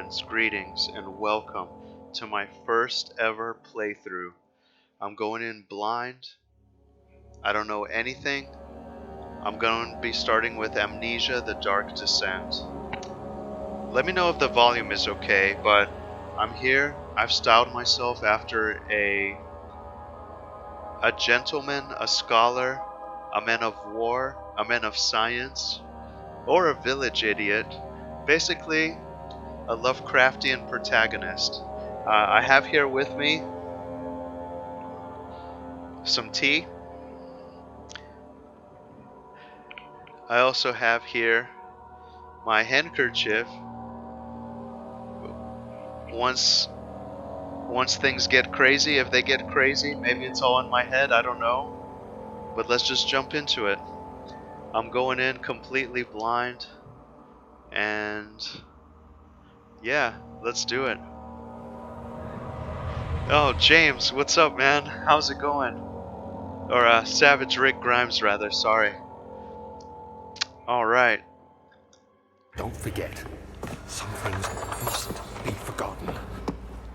friends, greetings and welcome to my first ever playthrough. I'm going in blind. I don't know anything. I'm going to be starting with Amnesia, The Dark Descent. Let me know if the volume is okay, but I'm here. I've styled myself after a gentleman, a scholar, a man of war, a man of science, or a village idiot. Basically, a Lovecraftian protagonist. I have here with me some tea. I also have here my handkerchief. Once once things get crazy, if they get crazy, maybe it's all in my head, I don't know. But let's just jump into it. I'm going in completely blind, and yeah, let's do it. Oh, James, what's up, man? How's it going? Or Savage Rick Grimes, rather, sorry. Alright. Don't forget, some things mustn't be forgotten.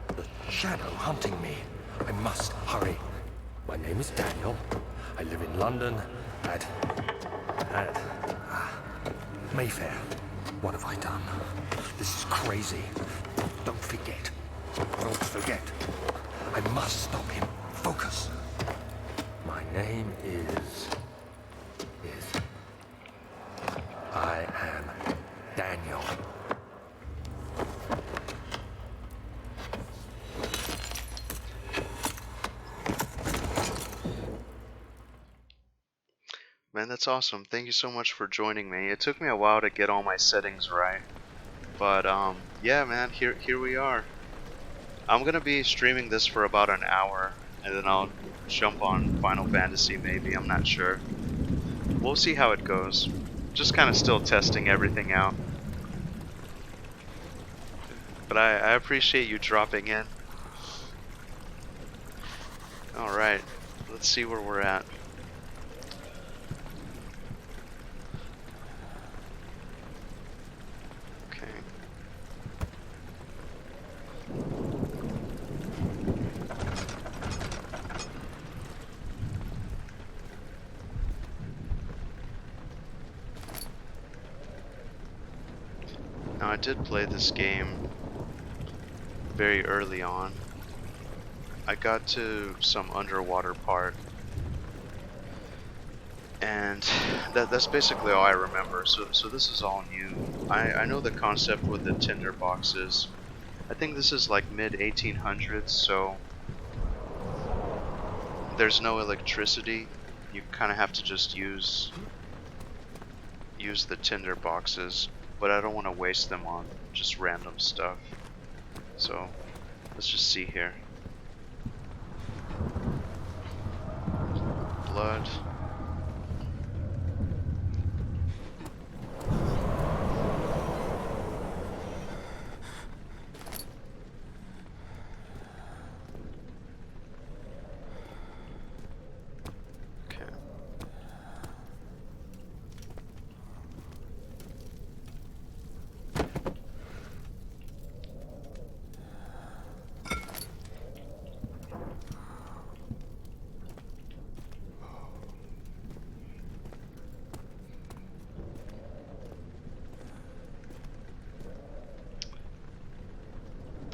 The shadow hunting me. I must hurry. My name is Daniel. I live in London at Mayfair. What have I done? This is crazy. Don't forget. Don't forget. I must stop him. Focus. My name is... I am Daniel. Man, that's awesome. Thank you so much for joining me. It took me a while to get all my settings right. But yeah, man, here we are. I'm gonna be streaming this for about an hour, and then I'll jump on Final Fantasy maybe, I'm not sure. We'll see how it goes. Just kind of still testing everything out. But I appreciate you dropping in. Alright, let's see where we're at. Okay. Now I did play this game very early on. I got to some underwater part, and that's basically all I remember. So this is all new. I know the concept with the tinder boxes. I think this is like mid 1800s, so there's no electricity. You kind of have to just use the tinder boxes, but I don't want to waste them on just random stuff. So let's just see here. Blood. Okay.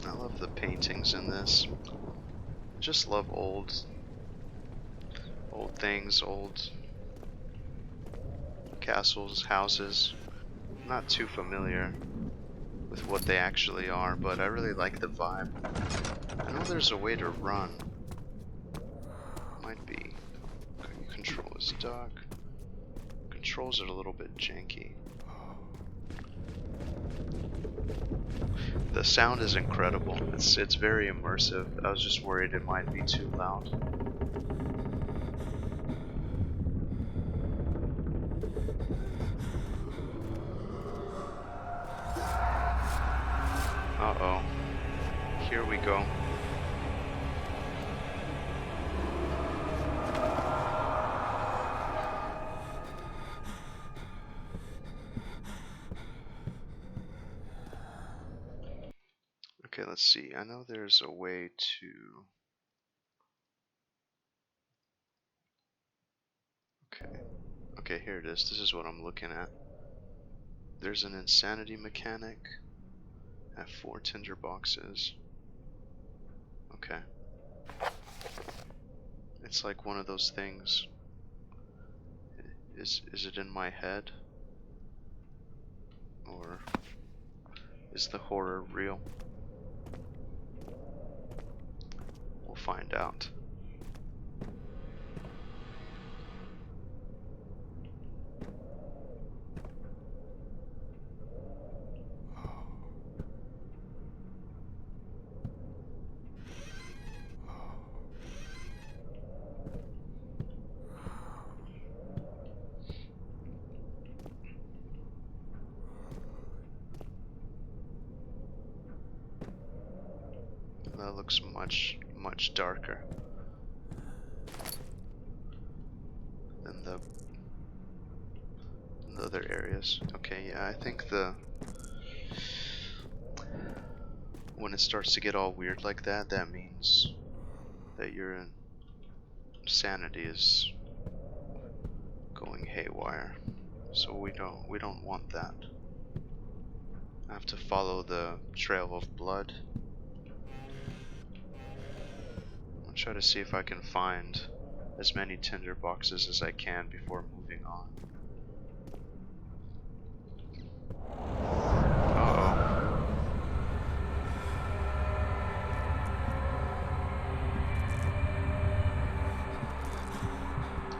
I love the paintings in this. I just love old things, old castles, houses. I'm not too familiar with what they actually are, but I really like the vibe. I know there's a way to run. Might be. Control is duck. Controls are a little bit janky. The sound is incredible. It's very immersive. I was just worried it might be too loud. Uh-oh. Here we go. Okay, let's see. I know there's a way to... Okay. Okay, here it is. This is what I'm looking at. There's an insanity mechanic. I have 4 tinder boxes. Okay. It's like one of those things. Is it in my head? Or is the horror real? We'll find out. That looks much darker than the other areas. Okay, yeah, I think when it starts to get all weird like that, that means that your sanity is going haywire. So we don't want that. I have to follow the trail of blood. I'll try to see if I can find as many tinder boxes as I can before moving on. Uh-oh.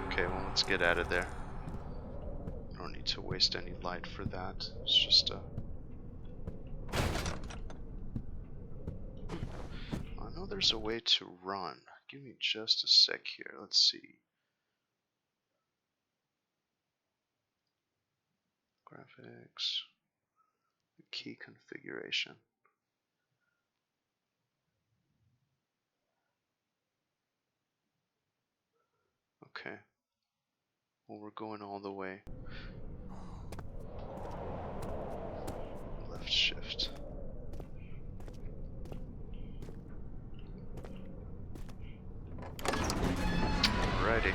Okay, well, let's get out of there. I don't need to waste any light for that. It's just a... I know there's a way to run. Give me just a sec here. Let's see. Graphics. Key configuration. Okay. Well, we're going all the way. Left shift. Alrighty.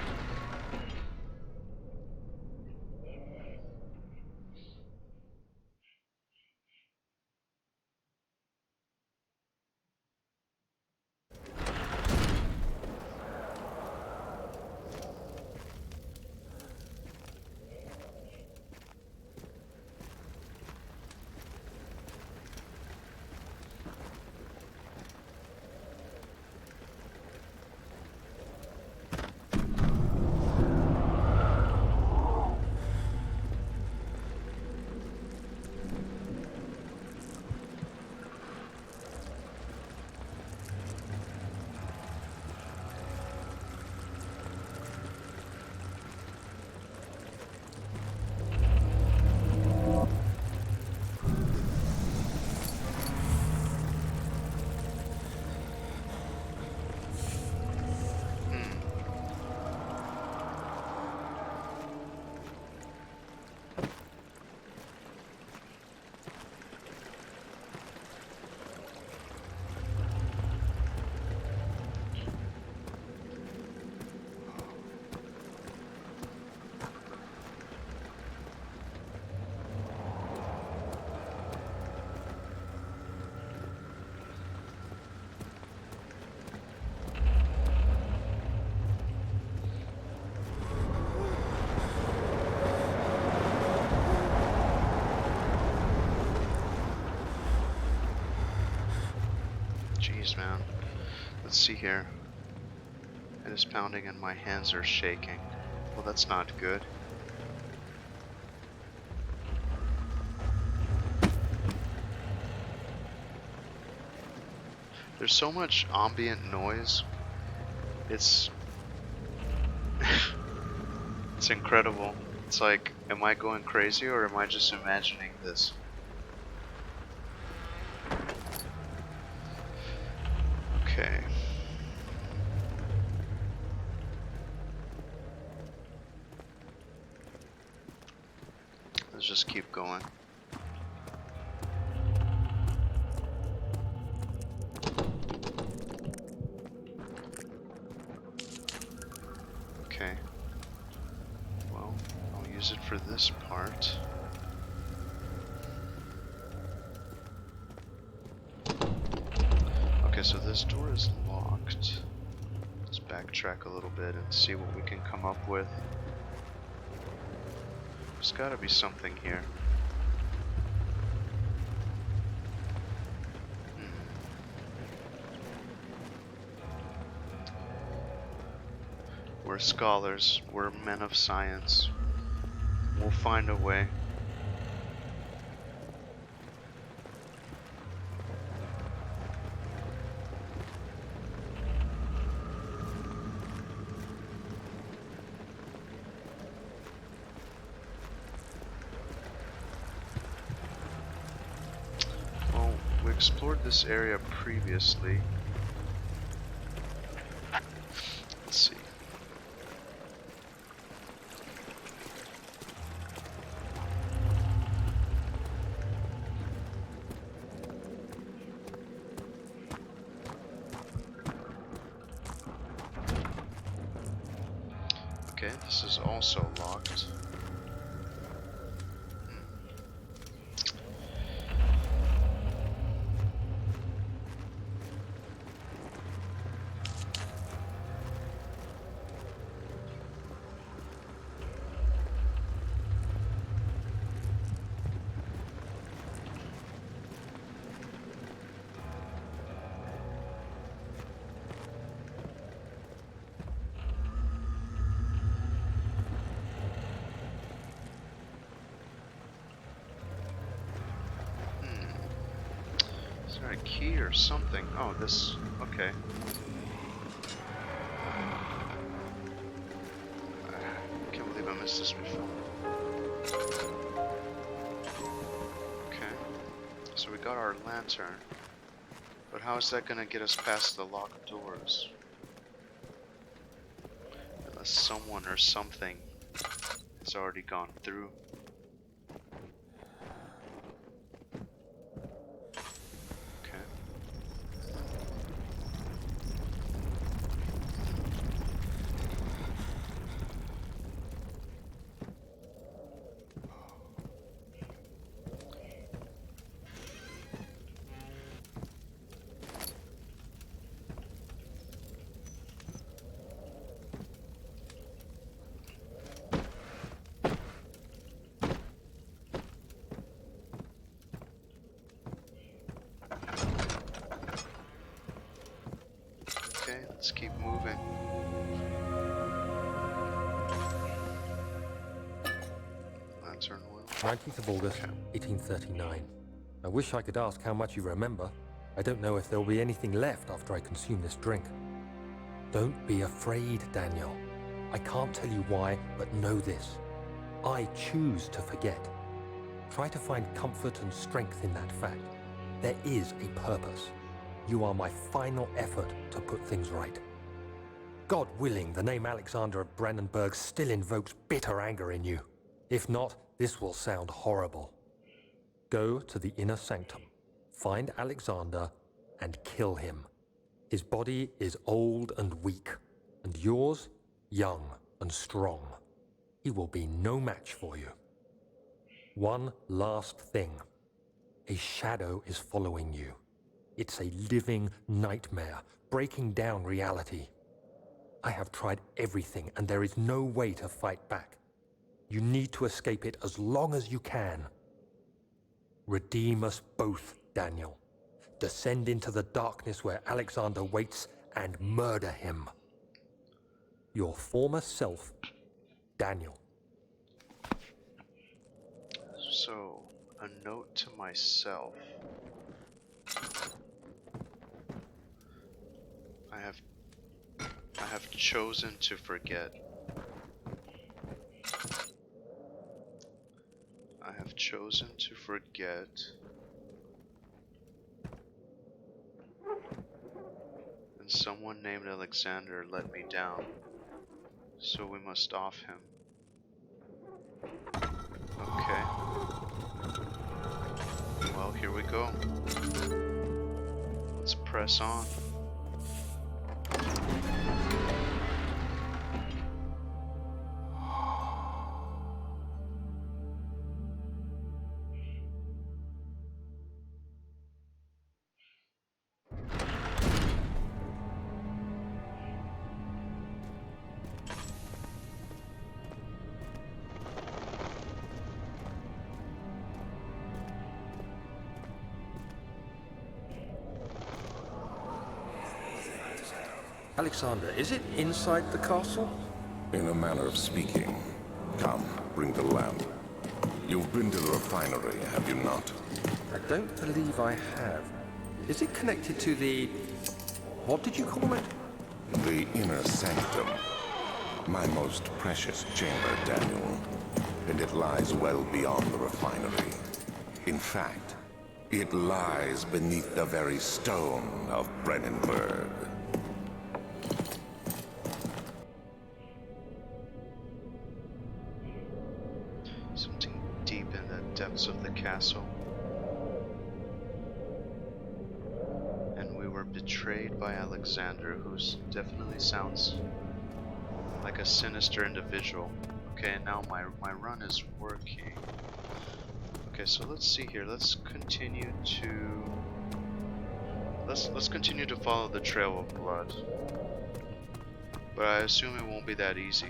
Jeez, man. Let's see here. It is pounding and my hands are shaking. Well, that's not good. There's so much ambient noise. It's... it's incredible. It's like, am I going crazy or am I just imagining this? Okay. Let's just keep going. for this part. Okay, so this door is locked. Let's backtrack a little bit and see what we can come up with. There's gotta be something here. We're scholars, we're men of science. We'll find a way. Well, we explored this area previously. Let's see. Okay, this is also locked. Is there a key or something? Oh, this... okay. I can't believe I missed this before. Okay. So we got our lantern. But how is that gonna get us past the locked doors? Unless someone or something has already gone through. Let's keep moving. Lantern oil. 19th of August, 1839. I wish I could ask how much you remember. I don't know if there'll be anything left after I consume this drink. Don't be afraid, Daniel. I can't tell you why, but know this. I choose to forget. Try to find comfort and strength in that fact. There is a purpose. You are my final effort to put things right. God willing, the name Alexander of Brandenburg still invokes bitter anger in you. If not, this will sound horrible. Go to the inner sanctum, find Alexander, and kill him. His body is old and weak, and yours, young and strong. He will be no match for you. One last thing. A shadow is following you. It's a living nightmare, breaking down reality. I have tried everything, and there is no way to fight back. You need to escape it as long as you can. Redeem us both, Daniel. Descend into the darkness where Alexander waits and murder him. Your former self, Daniel. So, a note to myself. I have chosen to forget. I have chosen to forget. And someone named Alexander let me down. So we must off him. Okay. Well, here we go. Let's press on. Alexander, is it inside the castle? In a manner of speaking. Come, bring the lamp. You've been to the refinery, have you not? I don't believe I have. Is it connected to the... what did you call it? The inner sanctum. My most precious chamber, Daniel. And it lies well beyond the refinery. In fact, it lies beneath the very stone of Brennenburg. Something deep in the depths of the castle. And we were betrayed by Alexander, who definitely sounds like a sinister individual. Okay, now my run is working. Okay, so let's see here. Let's continue to follow the trail of blood. But I assume it won't be that easy.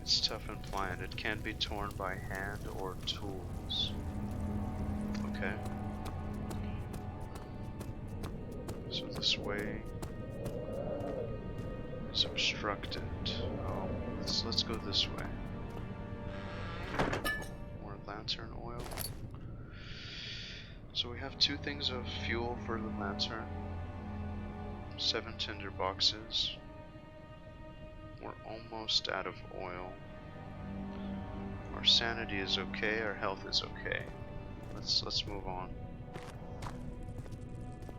It's tough and pliant. It can't be torn by hand or tools. Okay. So this way is obstructed. Oh, let's go this way. More lantern oil. So we have 2 things of fuel for the lantern. 7 tinder boxes. We're almost out of oil. Our sanity is okay, our health is okay. Let's move on.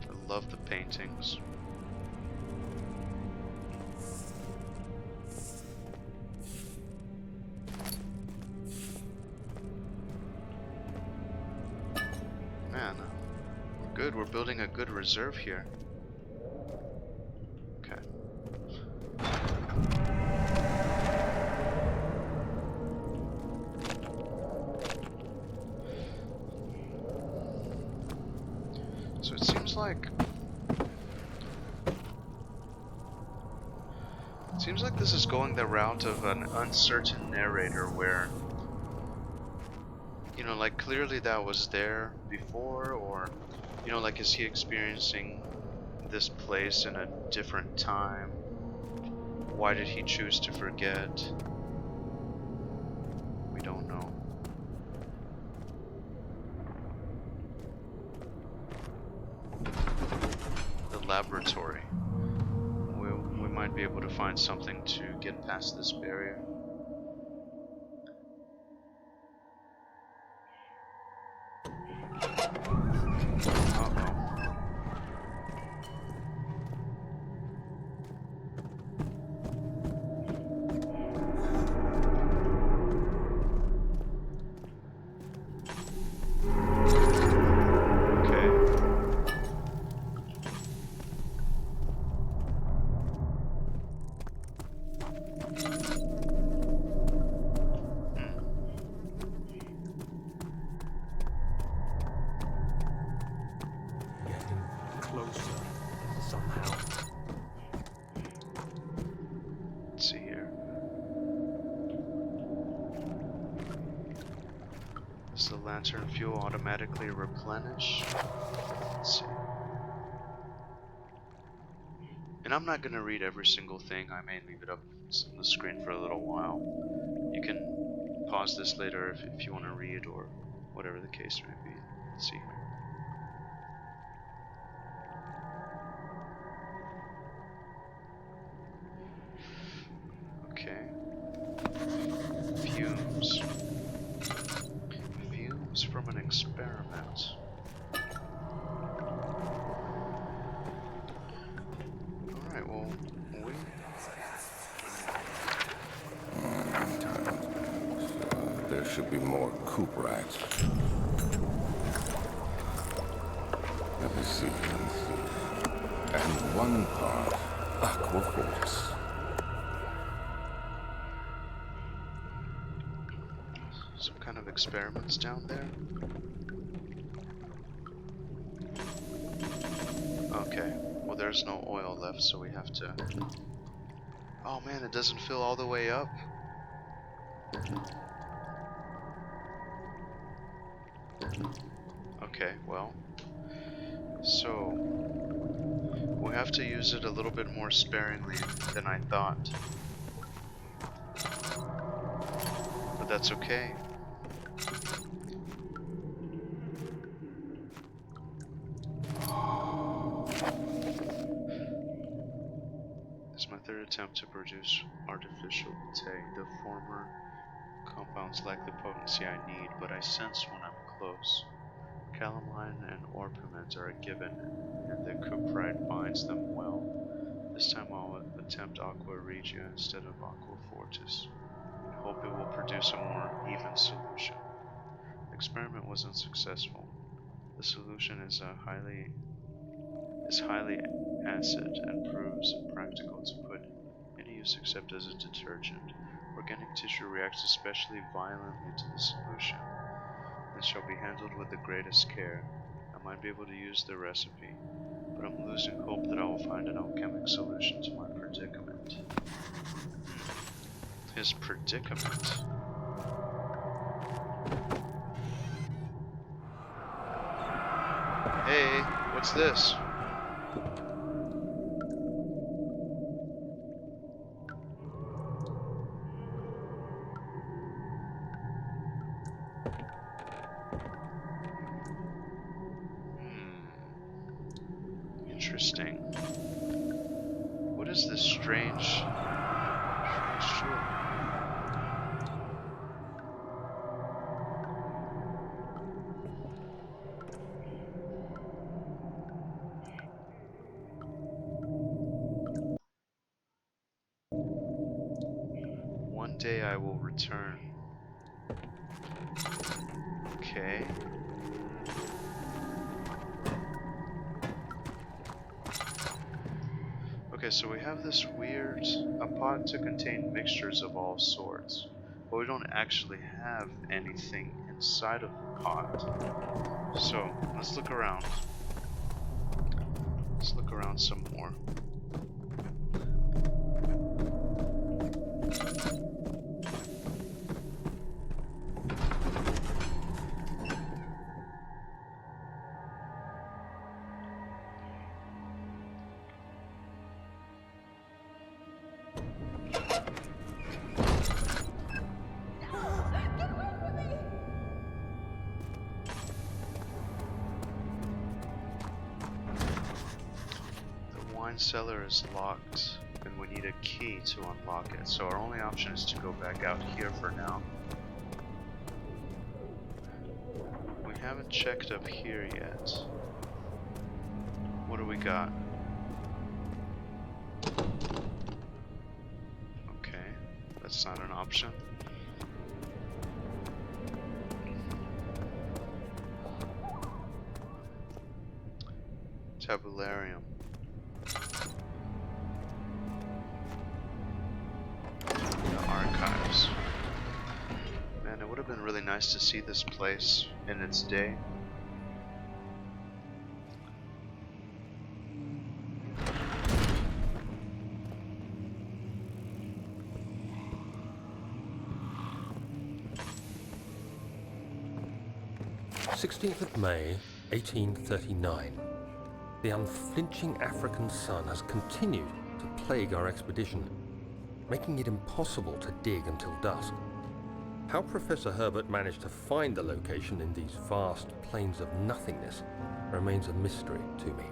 I love the paintings. Man, we're good. We're building a good reserve here. Okay. So it seems like this is going the route of an uncertain narrator where, you know, like clearly that was there before, or, you know, like is he experiencing this place in a different time? Why did he choose to forget? We don't know. The laboratory. We might be able to find something to get past this barrier. Does the lantern fuel automatically replenish? Let's see. And I'm not going to read every single thing. I may leave it up on the screen for a little while. You can pause this later if you want to read or whatever the case may be. Let's see here. Okay. Fumes. Fumes from an experiment. Alright, well, There should be more coop racks. Let me see. And one part aquaforce. some kind of experiments down there. Okay, well there's no oil left, so we have to... Oh man, it doesn't fill all the way up. Okay, well, So, we'll have to use it a little bit more sparingly than I thought. But that's okay. It's my third attempt to produce artificial boutte. The former compounds lack the potency I need, but I sense when I'm close. Calamine and orpiment are a given, and the cuprite binds them well. This time I'll attempt aqua regia instead of aqua fortis, and hope it will produce a more even solution. The experiment was unsuccessful. The solution is highly acid and proves impractical to put any use except as a detergent. Organic tissue reacts especially violently to the solution and shall be handled with the greatest care. I might be able to use the recipe, but I'm losing hope that I will find an alchemic solution to my predicament. His predicament? Hey, what's this? Interesting. What is this strange jewel? One day I will return. Okay. Okay, so we have this weird, a pot to contain mixtures of all sorts, but we don't actually have anything inside of the pot. So, let's look around. Let's look around some more. Wine cellar is locked, and we need a key to unlock it, so our only option is to go back out here for now. We haven't checked up here yet. What do we got? Okay, that's not an option. Tabularium. Archives. Man, it would have been really nice to see this place in its day. May 1839. The unflinching African sun has continued to plague our expedition, making it impossible to dig until dusk. How Professor Herbert managed to find the location in these vast plains of nothingness remains a mystery to me.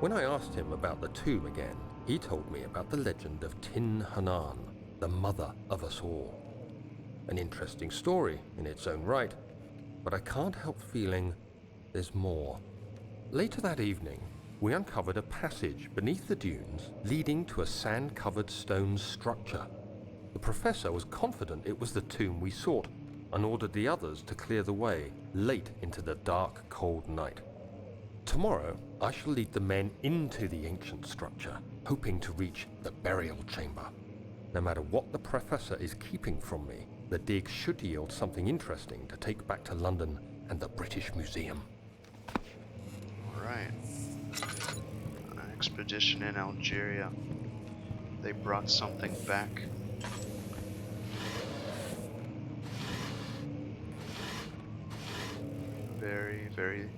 When I asked him about the tomb again, he told me about the legend of Tin Hanan, the mother of us all. An interesting story in its own right, but I can't help feeling there's more. Later that evening, we uncovered a passage beneath the dunes leading to a sand-covered stone structure. The professor was confident it was the tomb we sought and ordered the others to clear the way late into the dark, cold night. Tomorrow, I shall lead the men into the ancient structure, hoping to reach the burial chamber. No matter what the professor is keeping from me, the dig should yield something interesting to take back to London and the British Museum. Alright. An expedition in Algeria. They brought something back. Very, very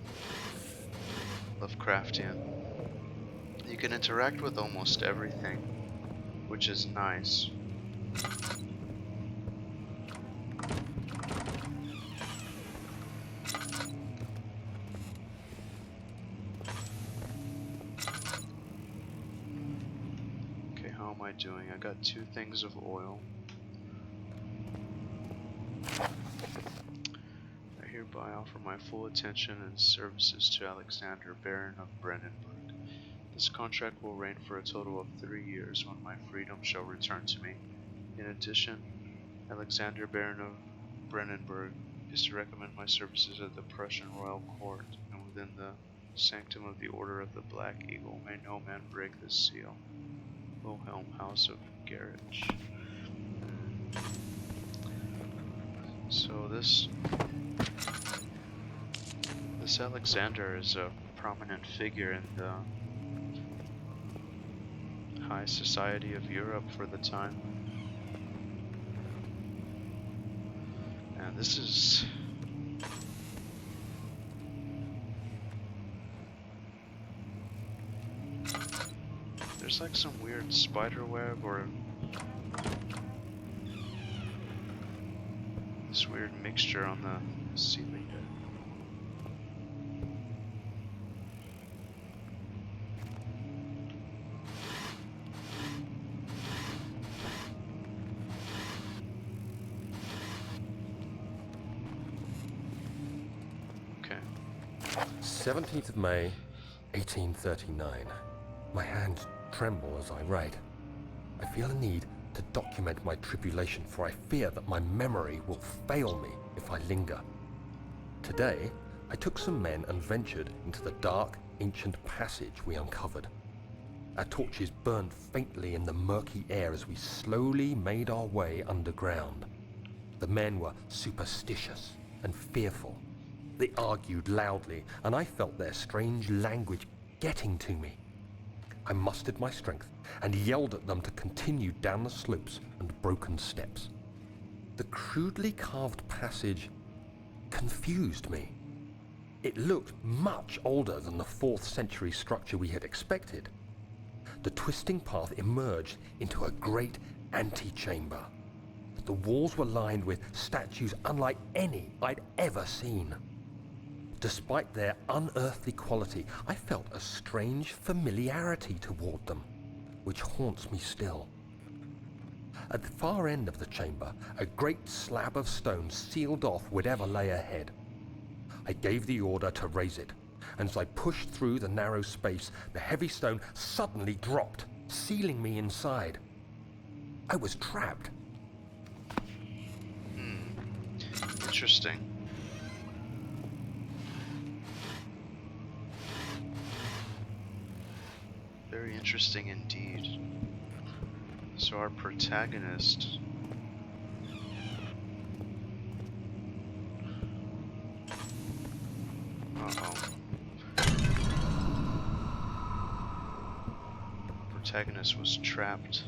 Lovecraftian. You can interact with almost everything, which is nice. Okay, how am I doing? I got 2 things of oil. I hereby offer my full attention and services to Alexander, Baron of Brennenburg. This contract will reign for a total of 3 years, when my freedom shall return to me. In addition, Alexander, Baron of Brennenburg, is to recommend my services at the Prussian royal court, and within the sanctum of the Order of the Black Eagle may no man break this seal. Wilhelm, House of Garage. So this Alexander is a prominent figure in the high society of Europe for the time. And this is... There's like some weird spider web or this weird mixture on the ceiling there. Okay. 17th of May, 1839. My hands tremble as I write. I feel a need to document my tribulation, for I fear that my memory will fail me if I linger. Today, I took some men and ventured into the dark, ancient passage we uncovered. Our torches burned faintly in the murky air as we slowly made our way underground. The men were superstitious and fearful. They argued loudly, and I felt their strange language getting to me. I mustered my strength and yelled at them to continue down the slopes and broken steps. The crudely carved passage confused me. It looked much older than the 4th century structure we had expected. The twisting path emerged into a great antechamber. The walls were lined with statues unlike any I'd ever seen. Despite their unearthly quality, I felt a strange familiarity toward them, which haunts me still. At the far end of the chamber, a great slab of stone sealed off whatever lay ahead. I gave the order to raise it, and as I pushed through the narrow space, the heavy stone suddenly dropped, sealing me inside. I was trapped. Interesting. Very interesting indeed. So our protagonist... Protagonist was trapped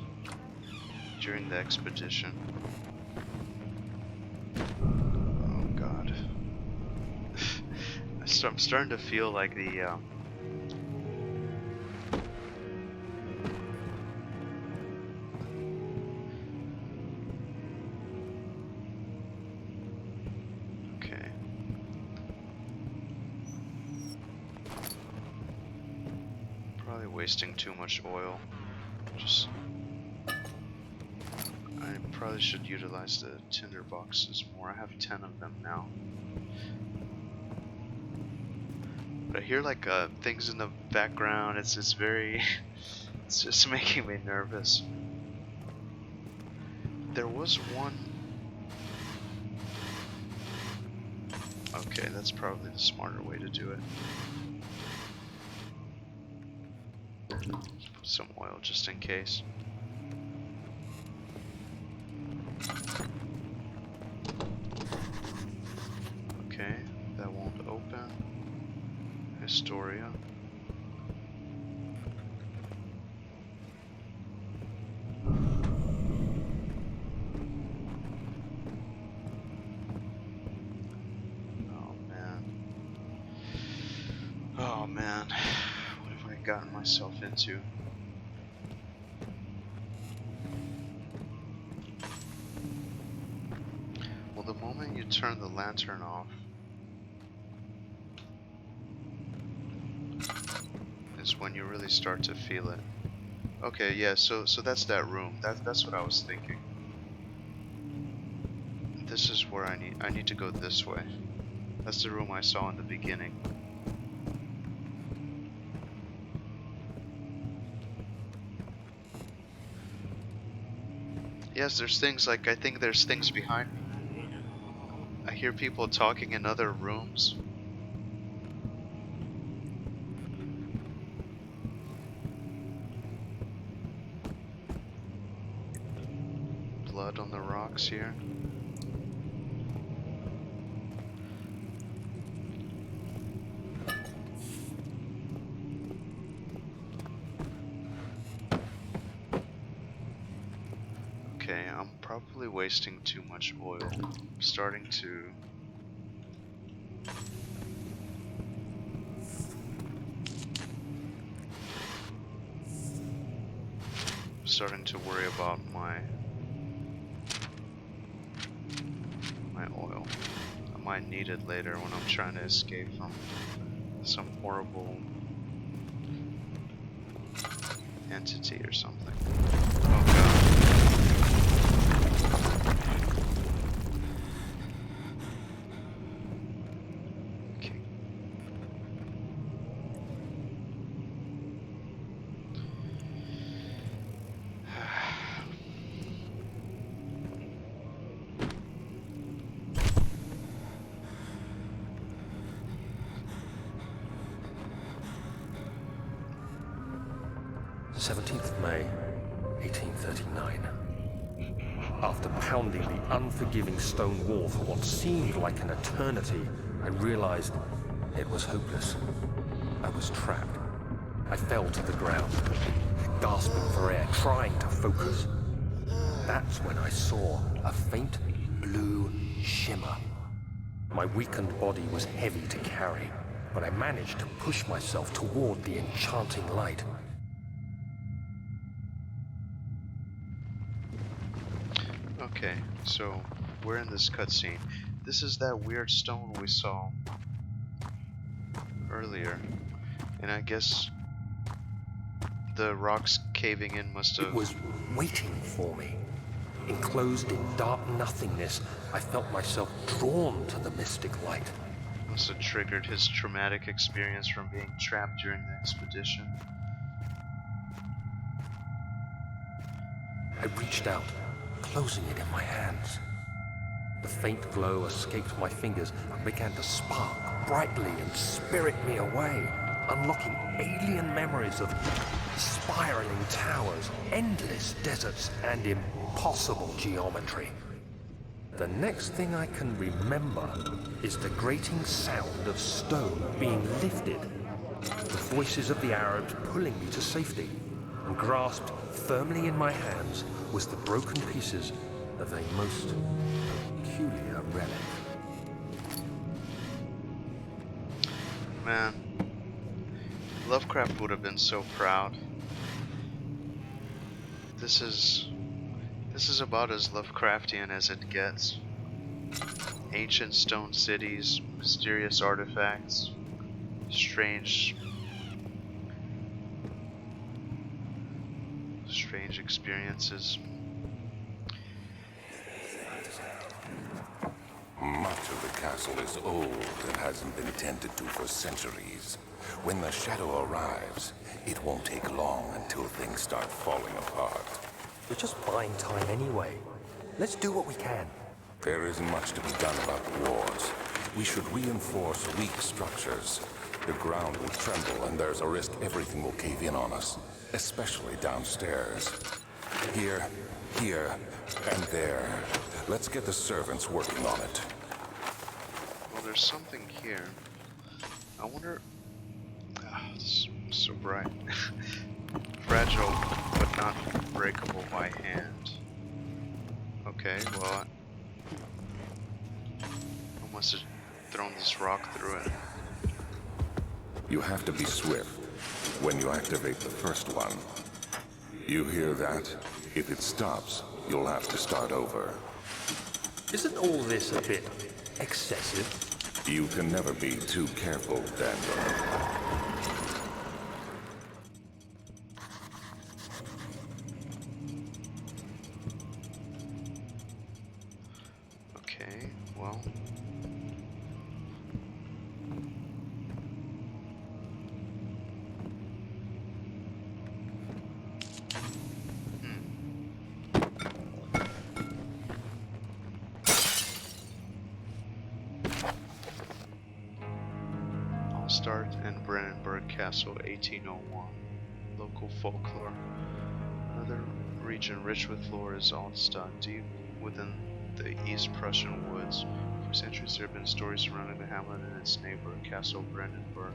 during the expedition. Oh god. I'm starting to feel like the okay. Probably wasting too much oil. I probably should utilize the tinder boxes more. I have 10 of them now. But I hear like things in the background. It's very it's just making me nervous. There was one. Okay, that's probably the smarter way to do it. Put some oil just in case. Okay, that won't open. Historia. Oh man. gotten myself into? Well, the moment you turn the lantern off is when you really start to feel it. Okay, yeah, so that's that room. That's what I was thinking. This is where I need to go this way. That's the room I saw in the beginning. Yes, there's things like, I think there's things behind me. I hear people talking in other rooms. Blood on the rocks here. Okay, I'm probably wasting too much oil. I'm starting to worry about my oil. I might need it later when I'm trying to escape from some horrible entity or something. Oh god. Okay. 17th of May, 1839. After pounding the unforgiving stone wall for what seemed like an eternity, I realized it was hopeless. I was trapped. I fell to the ground, gasping for air, trying to focus. That's when I saw a faint blue shimmer. My weakened body was heavy to carry, but I managed to push myself toward the enchanting light. Okay, so we're in this cutscene. This is that weird stone we saw earlier, and I guess the rocks caving in must have... It was waiting for me. Enclosed in dark nothingness, I felt myself drawn to the mystic light. Must have triggered his traumatic experience from being trapped during the expedition. I reached out, closing it in my hands. The faint glow escaped my fingers and began to spark brightly and spirit me away, unlocking alien memories of spiraling towers, endless deserts, and impossible geometry. The next thing I can remember is the grating sound of stone being lifted, the voices of the Arabs pulling me to safety, and grasped firmly in my hands was the broken pieces of a most peculiar relic. Man, Lovecraft would have been so proud. This is about as Lovecraftian as it gets. Ancient stone cities, mysterious artifacts, strange experiences. Much of the castle is old and hasn't been tended to for centuries. When the shadow arrives, it won't take long until things start falling apart. We're just buying time anyway. Let's do what we can. There isn't much to be done about the walls. We should reinforce weak structures. The ground will tremble and there's a risk everything will cave in on us, especially downstairs. Here, and there. Let's get the servants working on it. Well, there's something here. I wonder... it's so bright. Fragile, but not breakable by hand. Okay, well... I must have thrown this rock through it. You have to be swift. when you activate the first one. You hear that? If it stops, you'll have to start over. Isn't all this a bit excessive? You can never be too careful, Daniel. Okay, well. Start in Brandenburg Castle, 1801. Local folklore. Another region rich with lore is Alstadt, deep within the East Prussian woods. For centuries there have been stories surrounding the hamlet and its neighbor, Castle Brandenburg.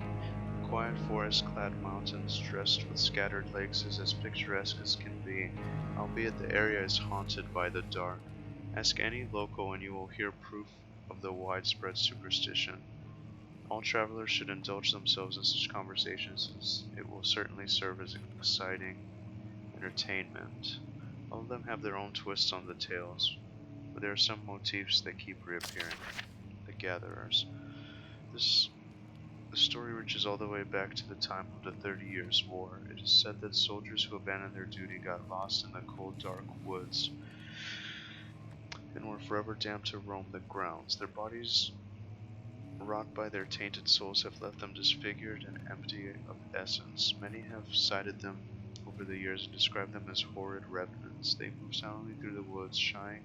Quiet forest-clad mountains dressed with scattered lakes is as picturesque as can be, albeit the area is haunted by the dark. Ask any local and you will hear proof of the widespread superstition. All travelers should indulge themselves in such conversations, as it will certainly serve as exciting entertainment. All of them have their own twists on the tales, but there are some motifs that keep reappearing. The Gatherers. The story reaches all the way back to the time of the 30 Years' War. It is said that soldiers who abandoned their duty got lost in the cold, dark woods and were forever damned to roam the grounds. Their bodies, wrought by their tainted souls, have left them disfigured and empty of essence. Many have cited them over the years and described them as horrid revenants. They move silently through the woods, shying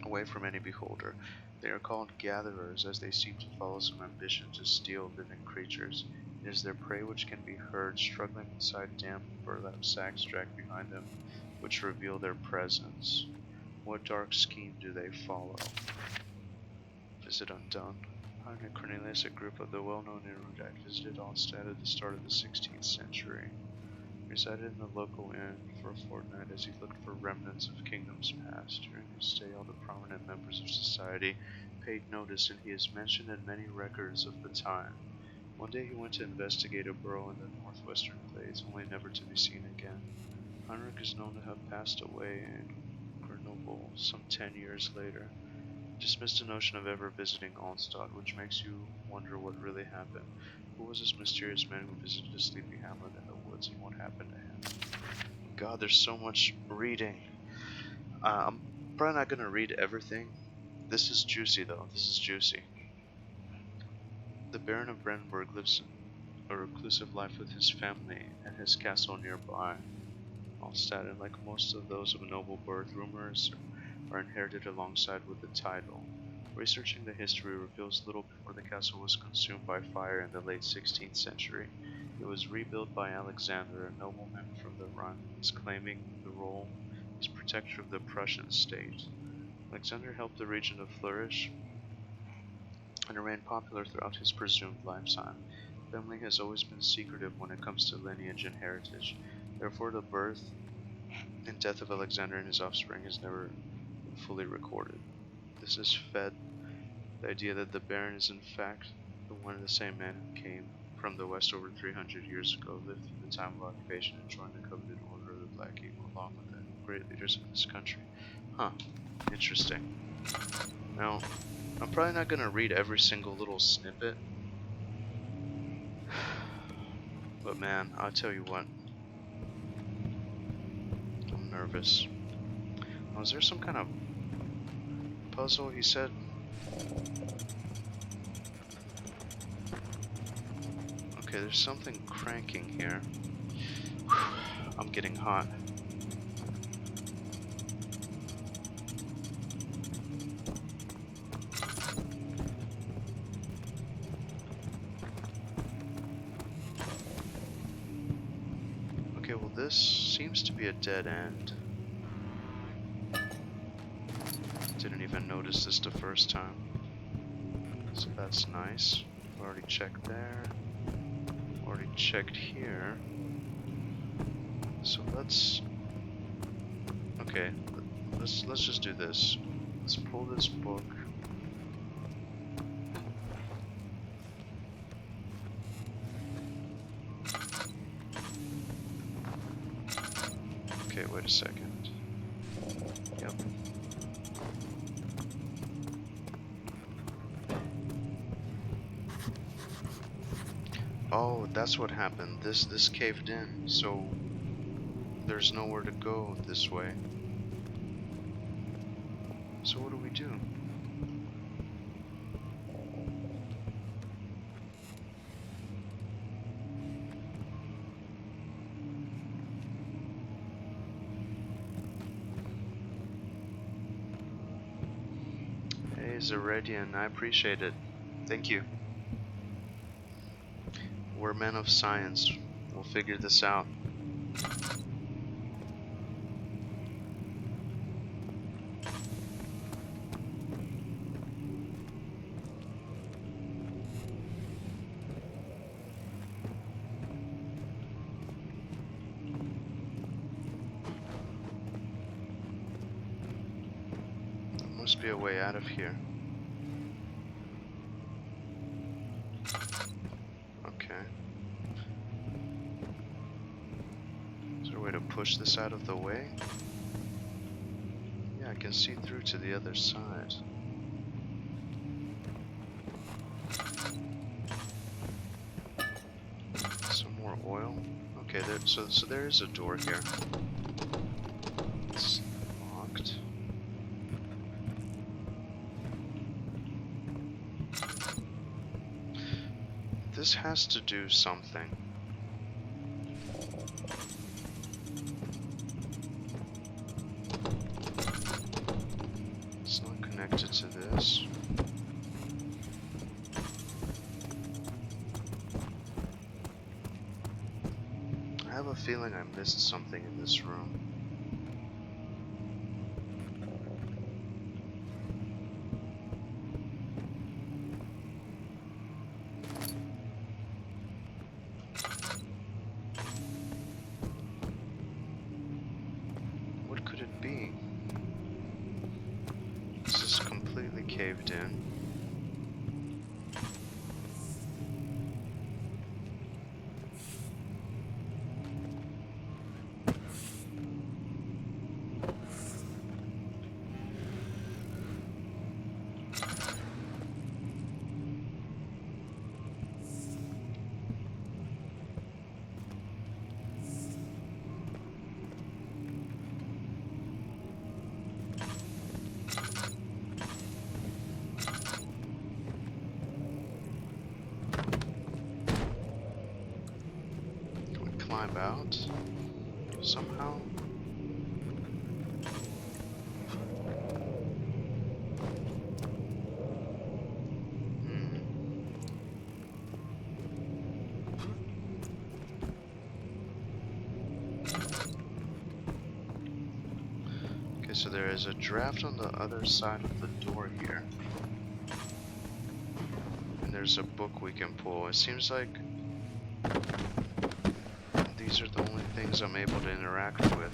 away from any beholder. They are called gatherers, as they seem to follow some ambition to steal living creatures. It is their prey which can be heard struggling inside damp burlap sacks dragged behind them, which reveal their presence. What dark scheme do they follow? Is it undone? Heinrich Cornelius, a group of the well-known erudite, visited Alstadt at the start of the 16th century. He resided in the local inn for a fortnight as he looked for remnants of kingdoms past. During his stay, all the prominent members of society paid notice, and he is mentioned in many records of the time. One day he went to investigate a burrow in the northwestern glades, only never to be seen again. Heinrich is known to have passed away in Grenoble some 10 years later. Dismissed the notion of ever visiting Alstadt, which makes you wonder what really happened. Who was this mysterious man who visited a sleepy hamlet in the woods, and what happened to him? God, there's so much reading. I'm probably not going to read everything. This is juicy, though. This is juicy. The Baron of Brandenburg lives a reclusive life with his family at his castle nearby. Alstadt, and like most of those of a noble birth, rumors are inherited alongside with the title. Researching the history reveals little before the castle was consumed by fire in the late 16th century. It was rebuilt by Alexander, a nobleman from the Rhine, claiming the role as protector of the Prussian state. Alexander helped the region to flourish and remain popular throughout his presumed lifetime. The family has always been secretive when it comes to lineage and heritage. Therefore, the birth and death of Alexander and his offspring has never fully recorded. This has fed the idea that the Baron is in fact the one and the same man who came from the west over 300 years ago, lived through the time of occupation, and joined the coveted order of the Black Eagle along with the great leaders of this country. Huh, interesting. Now, I'm probably not going to read every single little snippet, but man, I'll tell you what, I'm nervous. Oh, is there some kind of puzzle, he said? Okay, there's something cranking here. I'm getting hot. Okay, well this seems to be a dead end. Didn't even notice this the first time. So that's nice. Already checked there. Already checked here. So let's... Okay, let's just do this. Let's pull this book. Okay, wait a second. Yep. Oh, that's what happened. This caved in, so there's nowhere to go this way. So what do we do? Hey, Zeredian, I appreciate it. Thank you. We're men of science. We'll figure this out. There must be a way out of here. Okay. Is there a way to push this out of the way? Yeah, I can see through to the other side. Some more oil. Okay, so there is a door here. It's locked. This has to do something. It's not connected to this. I have a feeling I missed something in this room. What could it be? This is completely caved in. Climb out somehow. Okay, so there is a draft on the other side of the door here. And there's a book we can pull. It seems like these are the only things I'm able to interact with.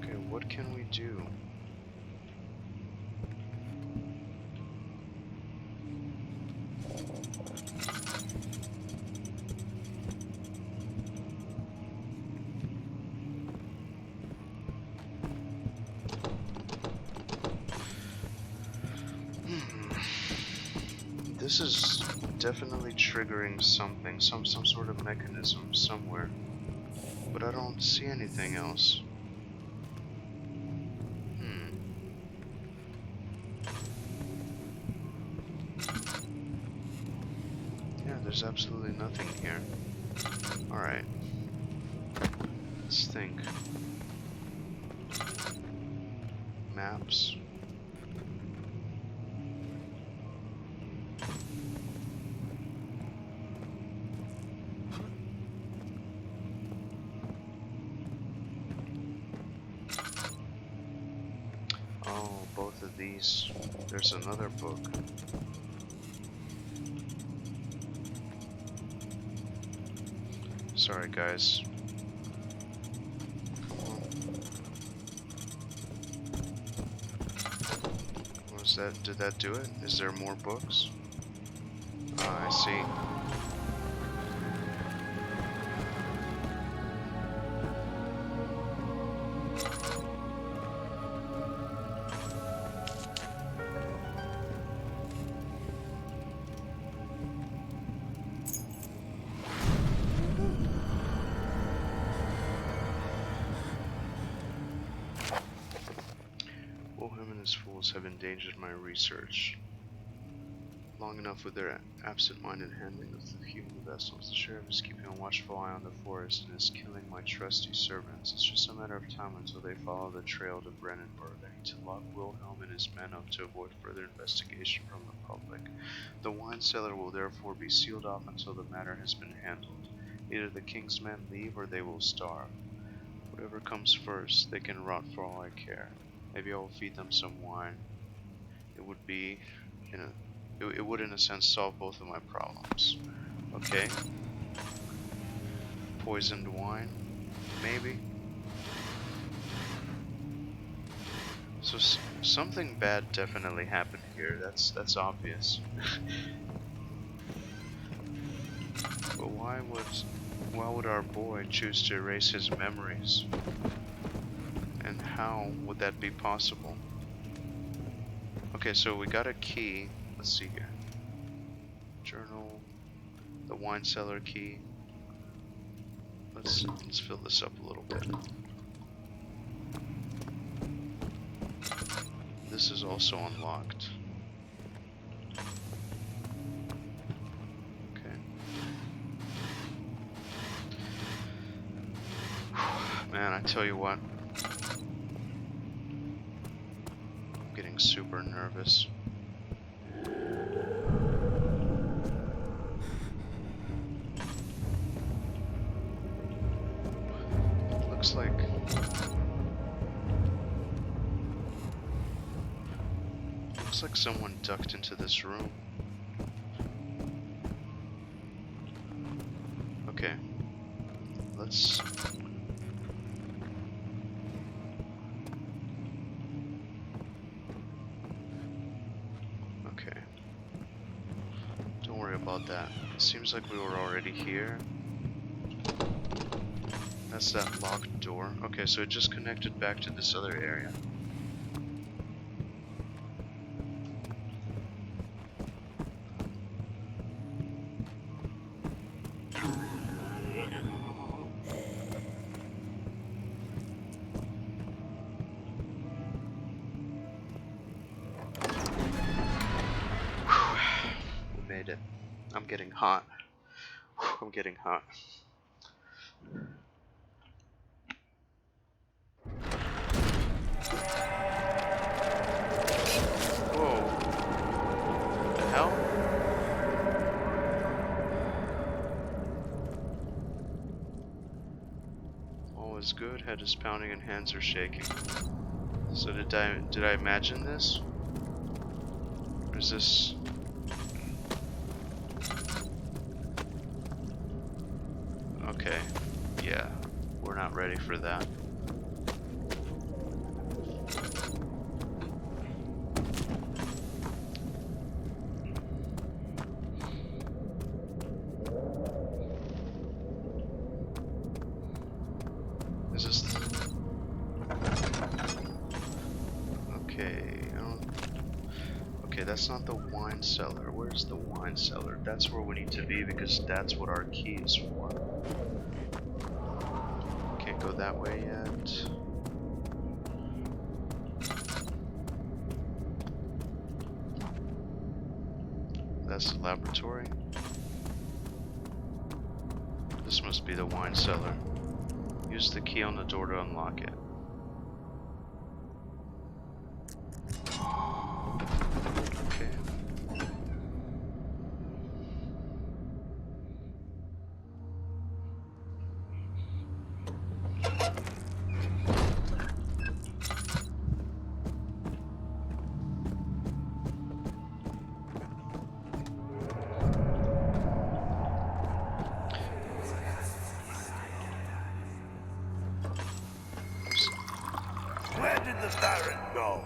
Okay, what can we do? This is definitely triggering something, some sort of mechanism somewhere, but I don't see anything else. Yeah, there's absolutely nothing here. Alright. Let's think. Maps. Both of these. There's another book. Sorry, guys. Come on. Did that do it? Is there more books? Ah, I see. Him and his fools have endangered my research. Long enough with their absent-minded handling of the human vessels. The sheriff is keeping a watchful eye on the forest and is killing my trusty servants. It's just a matter of time until they follow the trail to Brennenburg. I need to lock Wilhelm and his men up to avoid further investigation from the public. The wine cellar will therefore be sealed off until the matter has been handled. Either the king's men leave or they will starve. Whatever comes first, they can rot for all I care. Maybe I will feed them some wine. It would be, it would in a sense solve both of my problems. Okay. Poisoned wine, maybe. So something bad definitely happened here. That's obvious. But why would our boy choose to erase his memories? And how would that be possible? Okay, so we got a key. Let's see here. Journal, the wine cellar key. Let's fill this up a little bit. This is also unlocked. Okay. Man, I tell you what. Getting super nervous. Looks like someone ducked into this room. Okay. Let's okay. Don't worry about that. It seems like we were already here. That's that locked door. Okay, so it just connected back to this other area. We made it. I'm getting hot. I'm getting hot. Is good, head is pounding and hands are shaking. So did I imagine this? Or is this... Okay, yeah, we're not ready for that. Is this... Okay, okay, that's not the wine cellar. Where's the wine cellar? That's where we need to be because that's what our key is for. Can't go that way yet. That's the laboratory. This must be the wine cellar. Use the key on the door to unlock it. Okay. Where did the Baron go?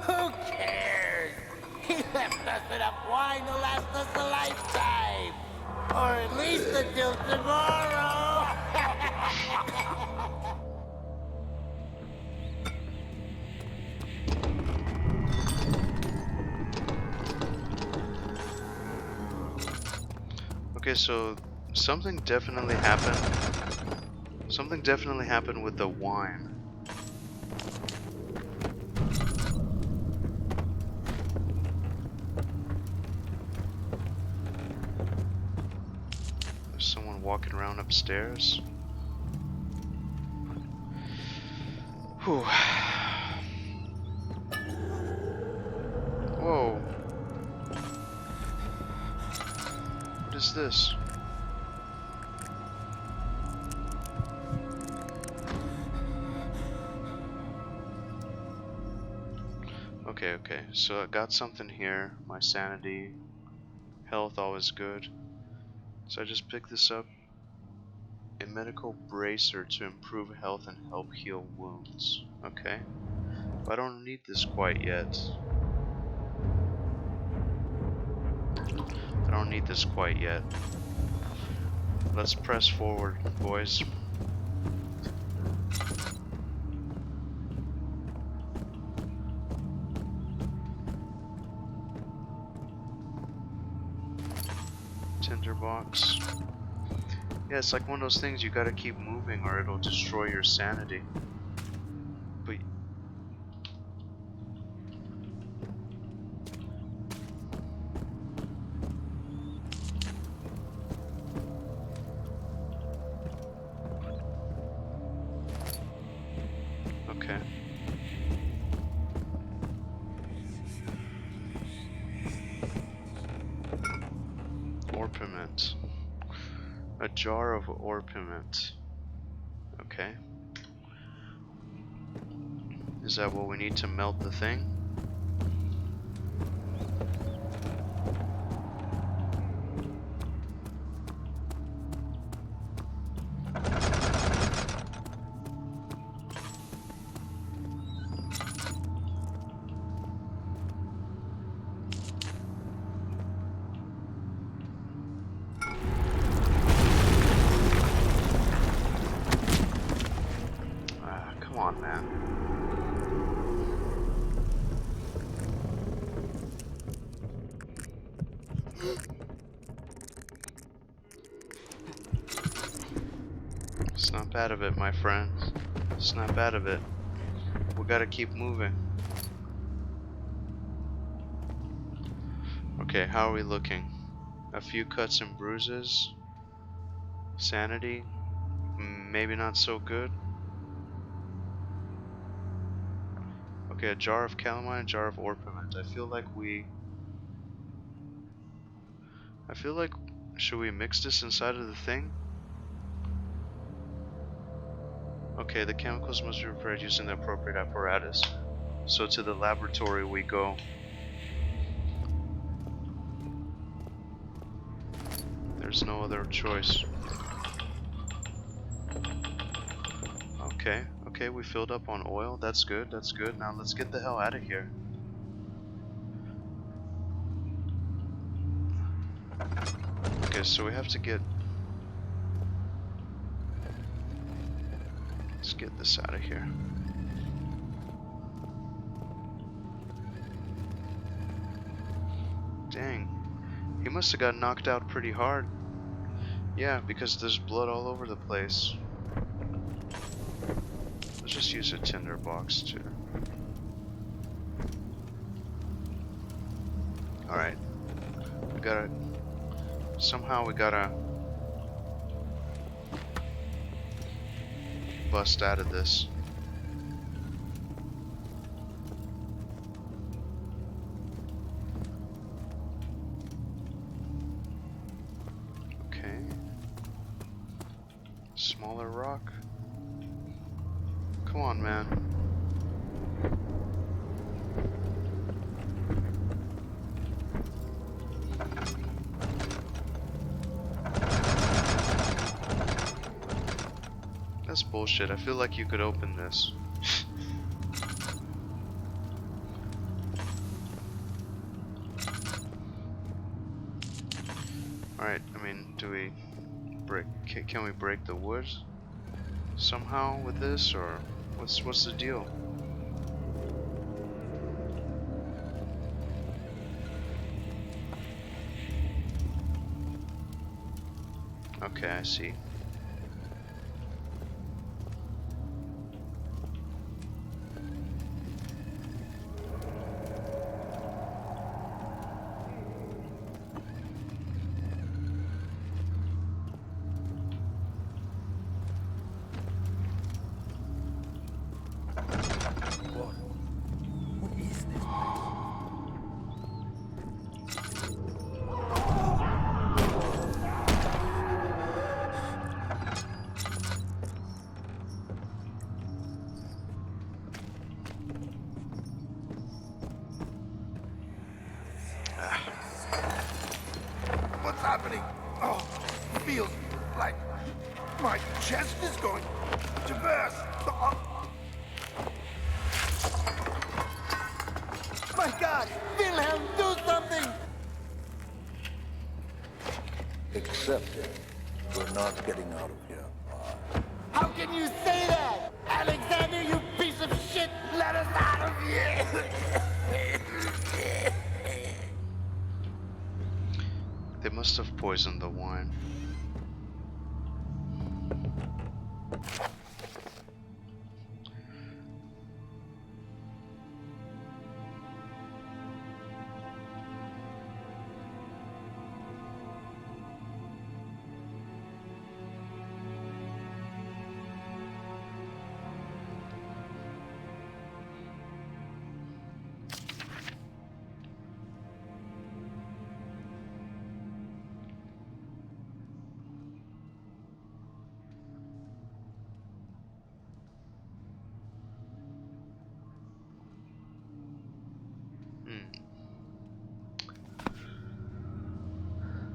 Who cares? He left us enough wine to last us a lifetime. Or at least until tomorrow. Okay, so something definitely happened. Something definitely happened with the wine. There's someone walking around upstairs. Whew. Whoa. What is this? Okay, so I got something here. My sanity, health, always good. So I just picked this up. A medical bracer to improve health and help heal wounds. Okay. But I don't need this quite yet. I don't need this quite yet. Let's press forward, boys. Tinderbox. Yeah, it's like one of those things you gotta keep moving or it'll destroy your sanity. But okay. Orpiment. A jar of orpiment. Okay. Is that what we need to melt the thing? Ah, come on, man. Snap out of it, my friends. Snap out of it. We gotta keep moving. Okay, how are we looking? A few cuts and bruises. Sanity. Maybe not so good. Okay, a jar of calamine, a jar of orpiment. I feel like should we mix this inside of the thing? Okay, the chemicals must be prepared using the appropriate apparatus. So to the laboratory we go. There's no other choice. Okay, we filled up on oil. That's good, that's good. Now let's get the hell out of here. Okay, so we have to get... Let's get this out of here. Dang. He must have got knocked out pretty hard. Yeah, because there's blood all over the place. Let's just use a tinderbox too. Alright. We gotta... Somehow we gotta... bust out of this. Okay. Smaller rock. Come on, man. That's bullshit. I feel like you could open this. Alright, I mean, do we break... Can we break the wood somehow with this, or what's the deal? Okay, I see. What is this What's happening? Oh, feels like my chest is going to burst. My God! Wilhelm, do something! Accept it. We're not getting out of here. How can you say that? Alexander, you piece of shit! Let us out of here! They must have poisoned the wine.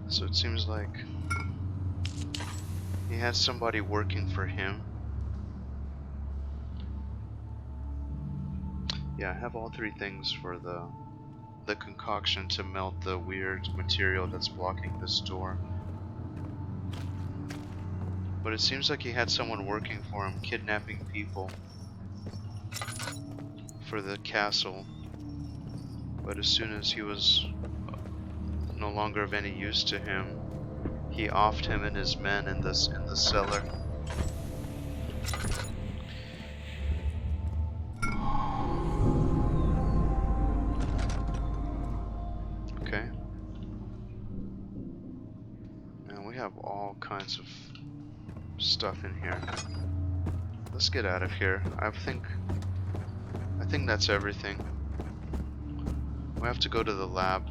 So it seems like he has somebody working for him. Yeah, I have all three things for the concoction to melt the weird material that's blocking this door. But it seems like he had someone working for him, kidnapping people for the castle. But as soon as he was no longer of any use to him, he offed him and his men in the cellar. Okay. And we have all kinds of stuff in here. Let's get out of here. I think that's everything. We have to go to the lab.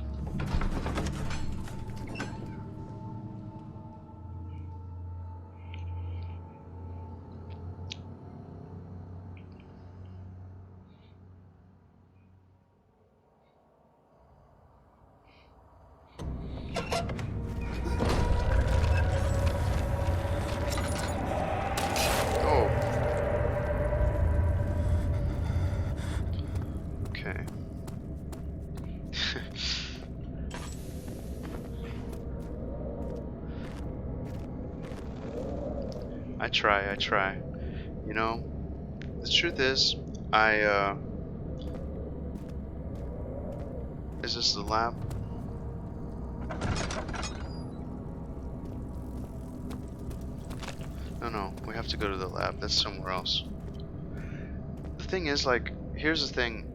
Oh. Okay. I try. You know, the truth is, is this the lab? No, we have to go to the lab. That's somewhere else. The thing is, like, here's the thing,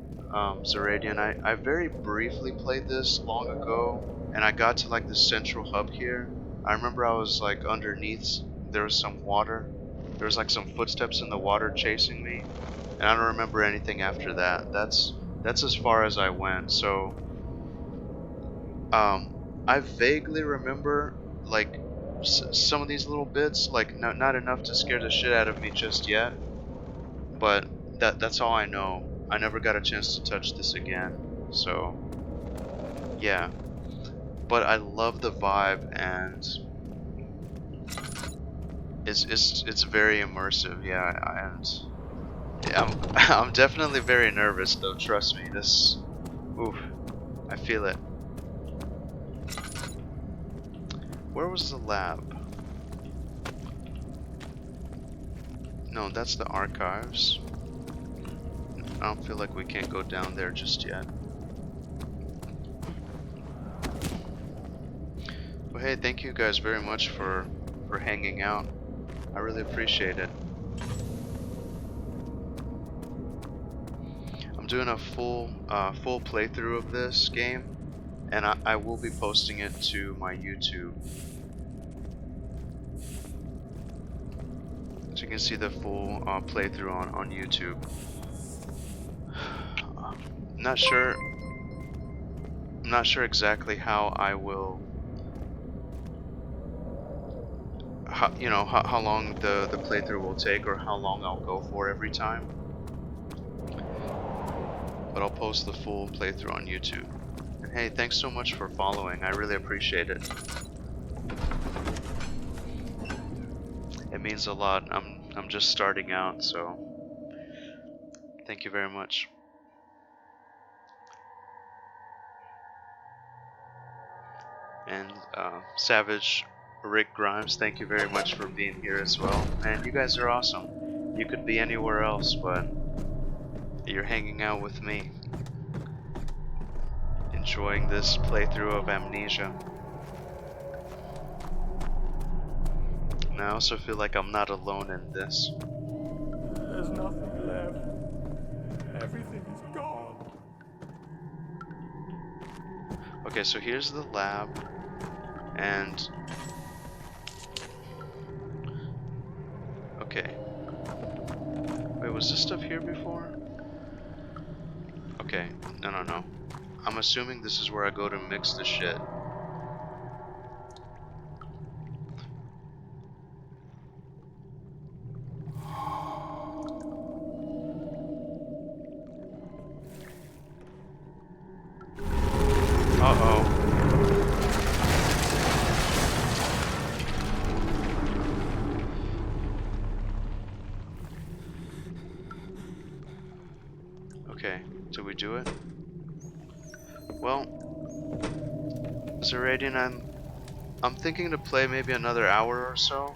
Zeradian, I very briefly played this long ago, and I got to, like, the central hub here. I remember I was, like, underneath, there was some water. There was, like, some footsteps in the water chasing me, and I don't remember anything after that. That's as far as I went, so... I vaguely remember, like, some of these little bits, like, not enough to scare the shit out of me just yet, but that's all I know. I never got a chance to touch this again, so yeah. But I love the vibe, and it's very immersive, yeah. And I'm definitely very nervous though. Trust me, this, oof, I feel it. Where was the lab? No, that's the archives. I don't feel like we can't go down there just yet. Well, hey, thank you guys very much for hanging out. I really appreciate it. I'm doing a full playthrough of this game, and I will be posting it to my YouTube. So you can see the full playthrough on YouTube. I'm not sure exactly how I will, how long the playthrough will take, or how long I'll go for every time. But I'll post the full playthrough on YouTube. And hey, thanks so much for following. I really appreciate it. It means a lot. I'm just starting out, so thank you very much. And Savage Rick Grimes, thank you very much for being here as well. Man, you guys are awesome. You could be anywhere else, but you're hanging out with me, enjoying this playthrough of Amnesia. And I also feel like I'm not alone in this. There's nothing left. Everything is gone. Okay, so here's the lab, and okay. Wait, was this stuff here before? Okay, no. I'm assuming this is where I go to mix the shit. Uh-oh. Okay, did we do it? Well, Zeradian, I'm thinking to play maybe another hour or so.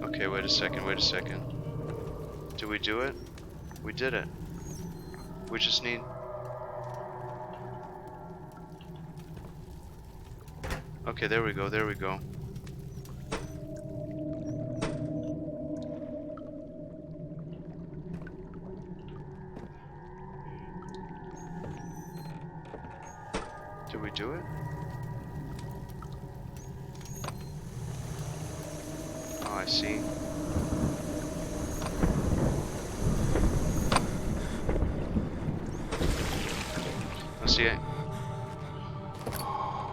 Okay, wait a second. Did we do it? We did it. We just need... Okay, there we go. Did we do it? Oh, I see. I see it.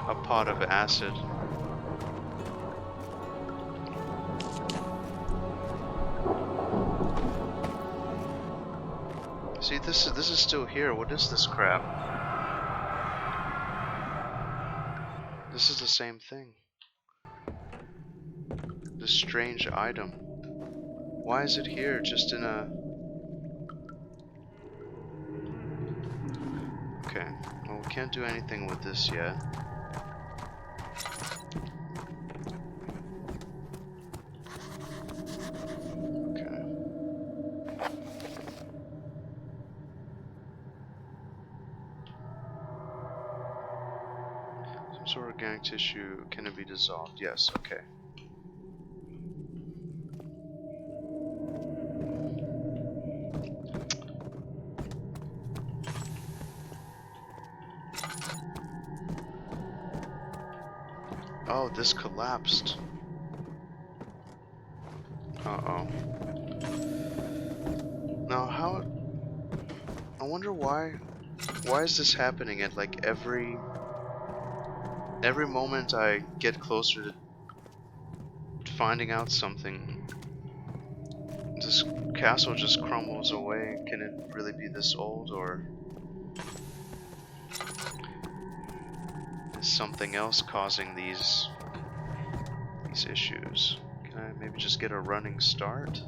A pot of acid. See, this is still here. What is this crap? This is the same thing. This strange item. Why is it here? Just in a... Okay. Well, we can't do anything with this yet. Okay. Some sort of organic tissue. Can it be dissolved? Yes. Okay. Oh, this collapsed. Uh-oh. Now, how... I wonder why... Why is this happening at, like, every moment I get closer to finding out something, this castle just crumbles away? Can it really be this old, or... something else causing these issues? Can I maybe just get a running start?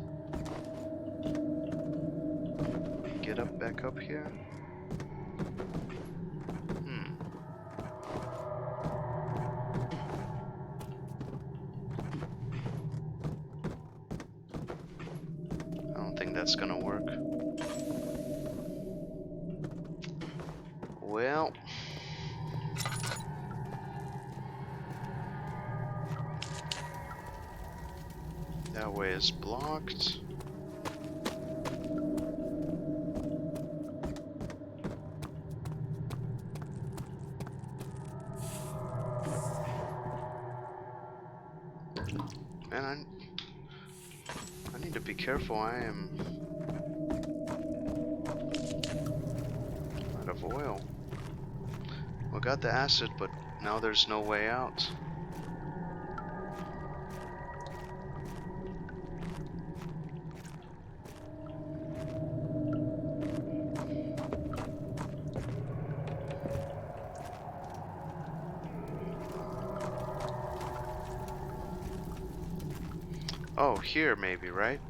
get up back up here? I don't think that's gonna work. Well, that way is blocked. Man, I need to be careful. I am out of oil. Well, got the acid, but now there's no way out. Oh, here maybe, right?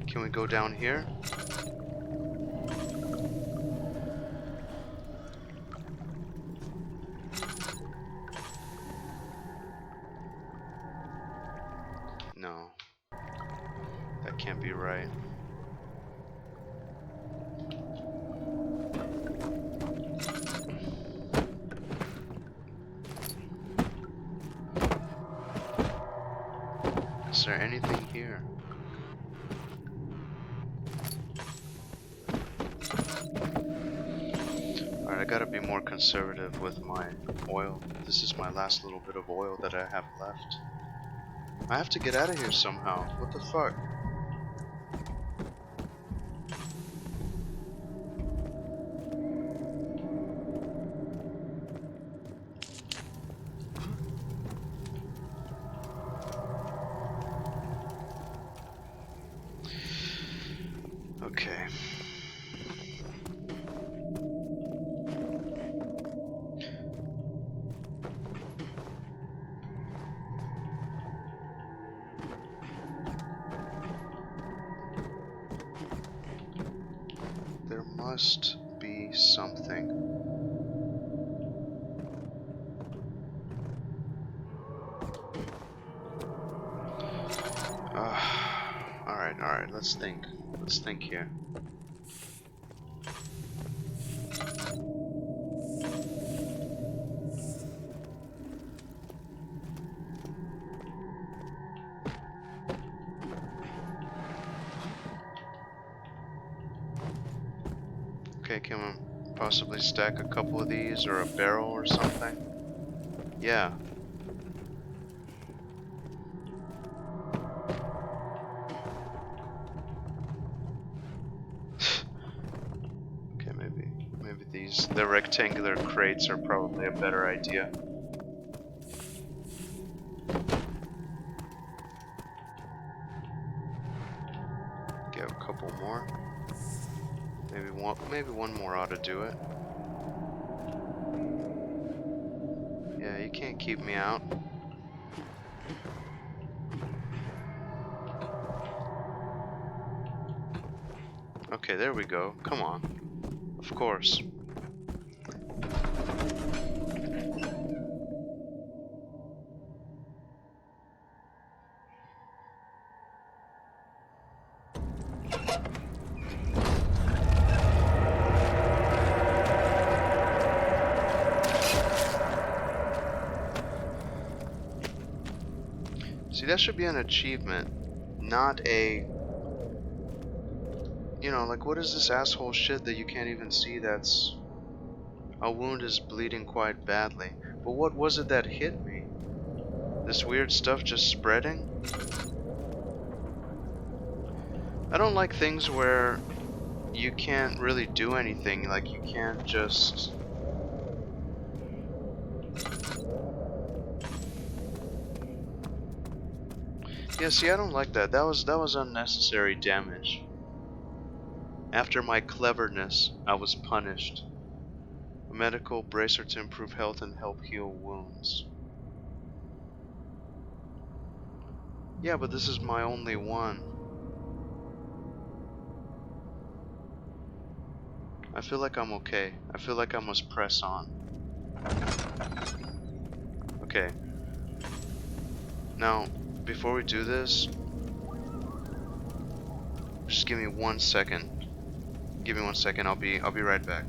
Can we go down here? No. That can't be right. Is there anything here? Alright, I gotta be more conservative with my oil. This is my last little bit of oil that I have left. I have to get out of here somehow. What the fuck? Okay. There must be something. Alright, let's think. Let's think here. Okay, can we possibly stack a couple of these or a barrel or something? Yeah. Okay, maybe the rectangular crates are probably a better idea. Get a couple more. Maybe one more ought to do it. Yeah, you can't keep me out. Okay, there we go. Come on. Of course. See, that should be an achievement, not a... You know, like, what is this asshole shit that you can't even see that's... A wound is bleeding quite badly. But what was it that hit me? This weird stuff just spreading? I don't like things where you can't really do anything, like you can't just... Yeah, see, I don't like that. That was unnecessary damage. After my cleverness, I was punished. A medical bracer to improve health and help heal wounds. Yeah, but this is my only one. feel like I'm okay. I feel like I must press on. Okay. Now, before we do this, just give me 1 second. Give me 1 second. I'll be right back.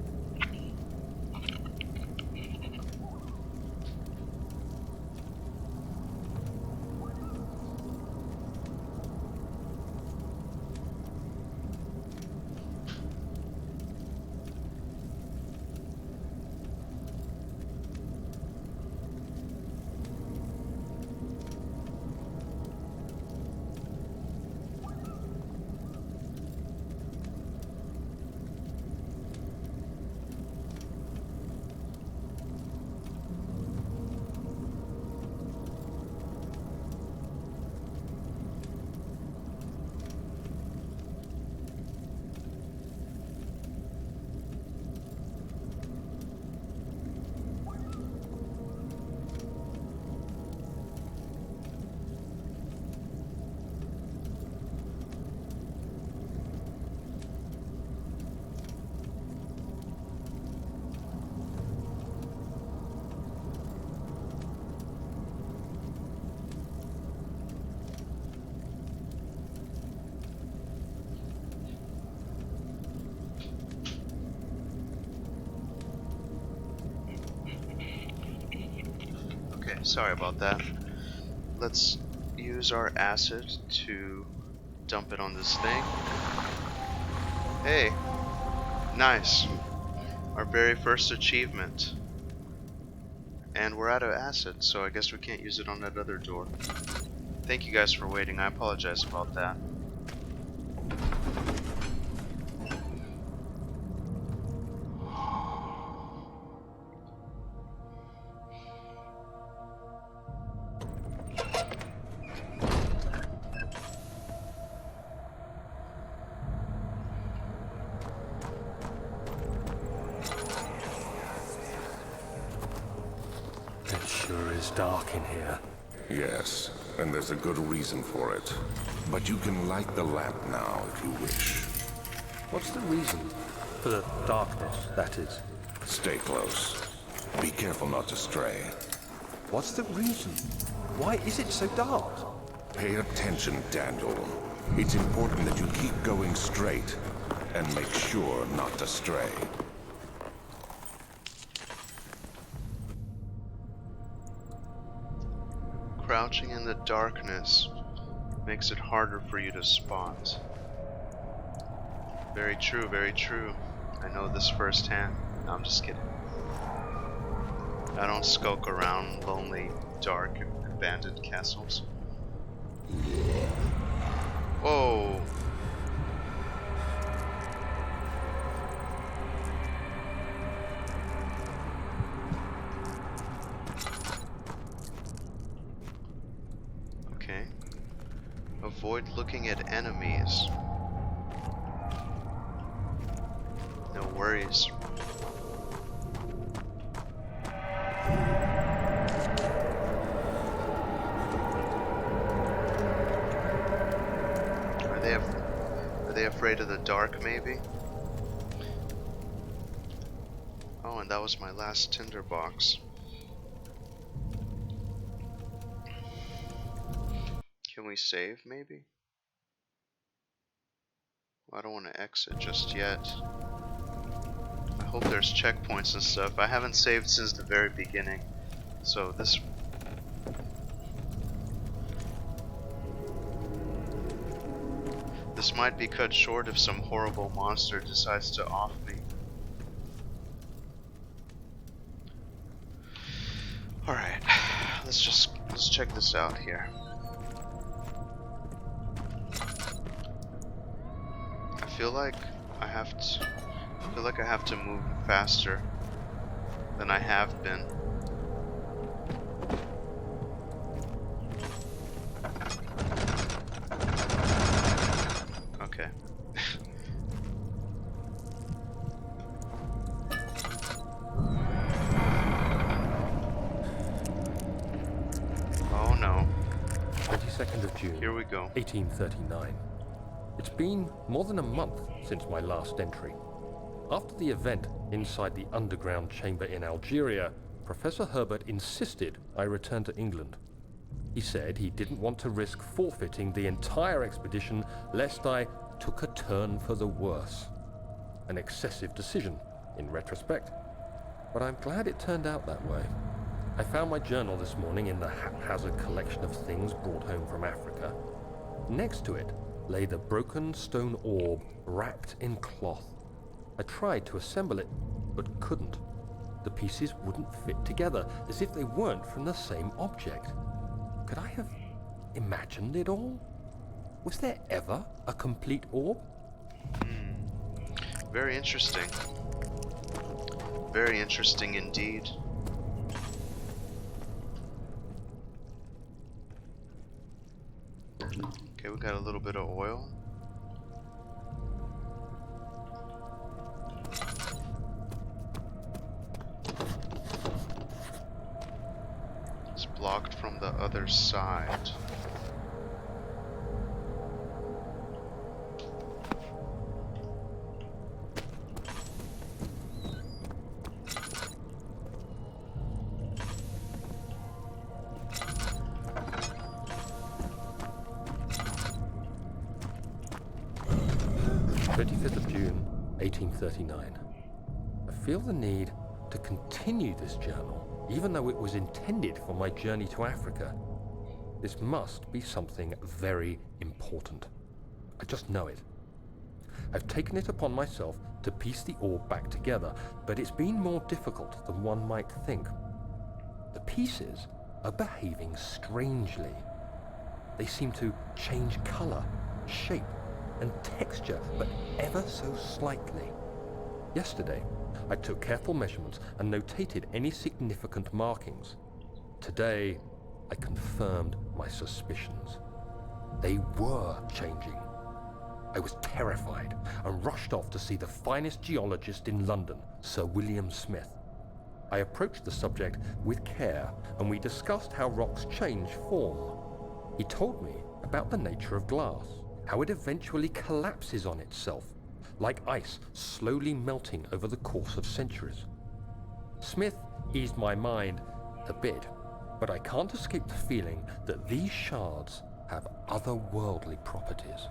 Okay, sorry about that. Let's use our acid to dump it on this thing. Hey, nice. Our very first achievement. And we're out of acid, so I guess we can't use it on that other door. Thank you guys for waiting. I apologize about that. It sure is dark in here. Yes, and there's a good reason for it. But you can light the lamp now if you wish. What's the reason? For the darkness, that is. Stay close. Be careful not to stray. What's the reason? Why is it so dark? Pay attention, Daniel. It's important that you keep going straight and make sure not to stray. Crouching in the darkness makes it harder for you to spot. Very true, very true. I know this firsthand. No, I'm just kidding. I don't skulk around lonely, dark, abandoned castles. Whoa! Okay. Avoid looking at enemies. No worries. Are they afraid of the dark, maybe? Oh, and that was my last tinderbox. Can we save, maybe? Well, I don't want to exit just yet. I hope there's checkpoints and stuff. I haven't saved since the very beginning, so this might be cut short if some horrible monster decides to off me. Alright, let's check this out here. I feel like I have to move faster than I have been. Okay. Oh no. 22nd of June. Here we go. 1839. It's been more than a month since my last entry. After the event inside the underground chamber in Algeria, Professor Herbert insisted I return to England. He said he didn't want to risk forfeiting the entire expedition lest I took a turn for the worse. An excessive decision, in retrospect. But I'm glad it turned out that way. I found my journal this morning in the haphazard collection of things brought home from Africa. Next to it lay the broken stone orb wrapped in cloth. I tried to assemble it, but couldn't. The pieces wouldn't fit together, as if they weren't from the same object. Could I have imagined it all? Was there ever a complete orb? Very interesting. Very interesting indeed. Okay, we got a little bit of oil. It's blocked from the other side. June 1839. I feel the need to continue this journal, even though it was intended for my journey to Africa. This must be something very important. I just know it. I've taken it upon myself to piece the orb back together, but it's been more difficult than one might think. The pieces are behaving strangely. They seem to change color, shape, and texture, but ever so slightly. Yesterday, I took careful measurements and notated any significant markings. Today, I confirmed my suspicions. They were changing. I was terrified and rushed off to see the finest geologist in London, Sir William Smith. I approached the subject with care, and we discussed how rocks change form. He told me about the nature of glass, how it eventually collapses on itself, like ice slowly melting over the course of centuries. Smith eased my mind a bit, but I can't escape the feeling that these shards have otherworldly properties.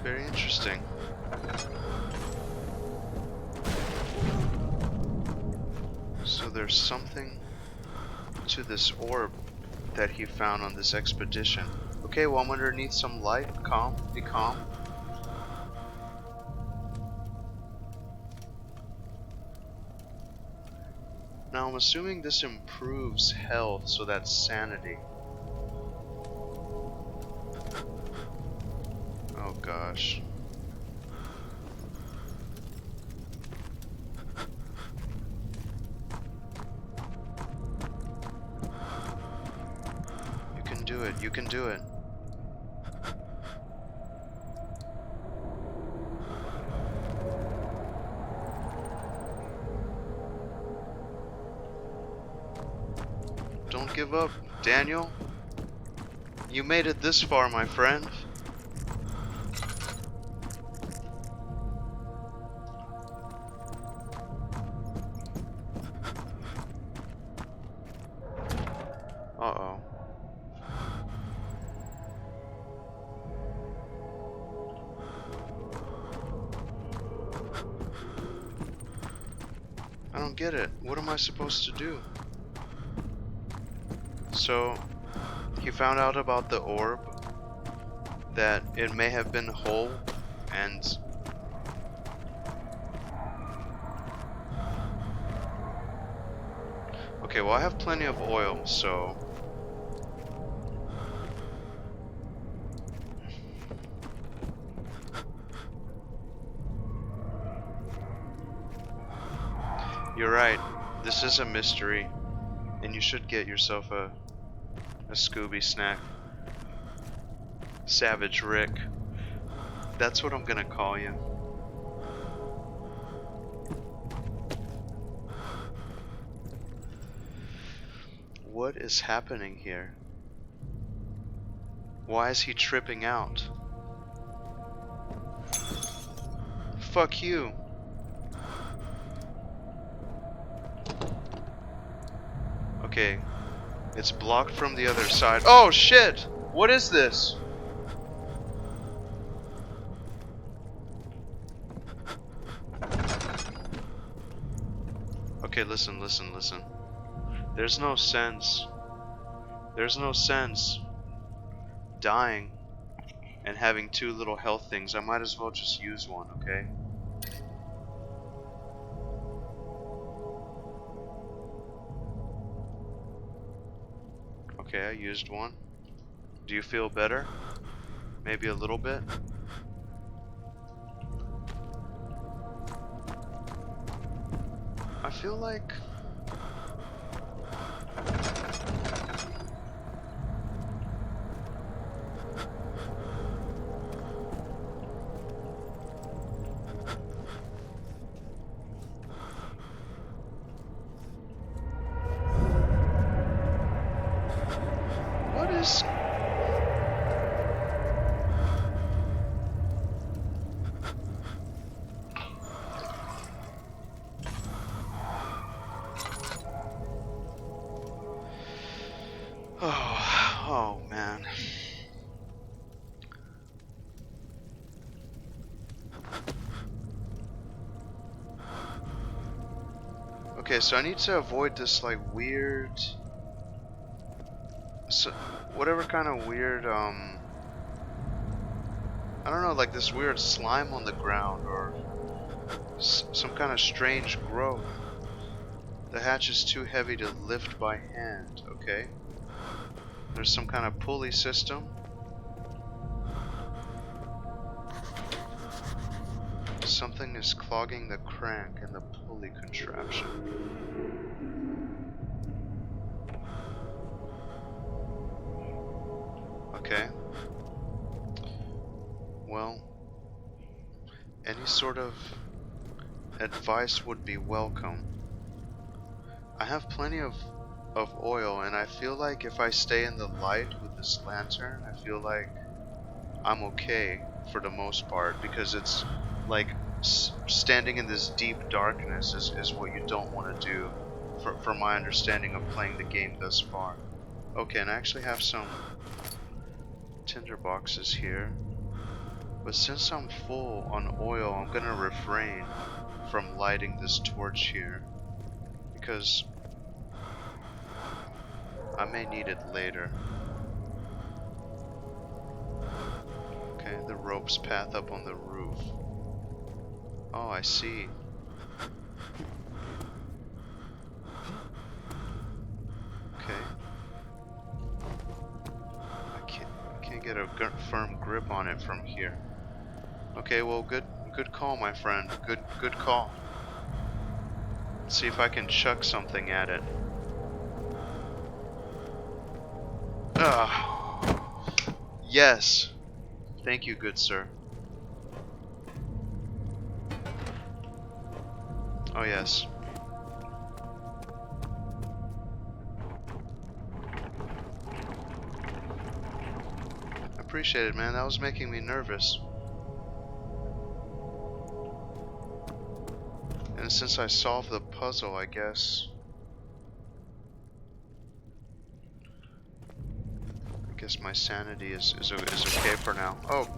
Very interesting. So there's something to this orb that he found on this expedition. Okay, well, I'm underneath some light. Calm. Be calm. Now, I'm assuming this improves health, so that's sanity. Oh, gosh. You can do it. You can do it. Don't give up, Daniel. You made it this far, my friend. Uh-oh. I don't get it. What am I supposed to do? So, he found out about the orb, that it may have been whole, and okay, well, I have plenty of oil, so you're right, this is a mystery, and you should get yourself a Scooby snack. Savage Rick. That's what I'm gonna call you. What is happening here? Why is he tripping out? fuck you. Okay. It's blocked from the other side. Oh shit! What is this? Okay, listen. There's no sense. There's no sense dying and having 2 little health things. I might as well just use one, okay? Okay, I used one. Do you feel better? Maybe a little bit? I feel like... What is... Oh man. Okay, so I need to avoid this like weird, so whatever kind of weird I don't know, like this weird slime on the ground or some kind of strange growth. The hatch is too heavy to lift by hand. Okay. There's some kind of pulley system. Something is clogging the crank in the pulley contraption. Okay. Well, any sort of advice would be welcome. I have plenty of oil, and I feel like if I stay in the light with this lantern, I feel like I'm okay for the most part, because it's like standing in this deep darkness is what you don't want to do for my understanding of playing the game thus far. Okay, and I actually have some tinder boxes here, but since I'm full on oil, I'm gonna refrain from lighting this torch here, because I may need it later. Okay, the rope's path up on the roof. Oh, I see. Okay. I can't get a firm grip on it from here. Okay, well, good call, my friend. Good call. Let's see if I can chuck something at it. Yes. Thank you, good sir. Oh, yes. I appreciate it, man. That was making me nervous. And since I solved the puzzle, I guess my sanity is okay for now. Oh.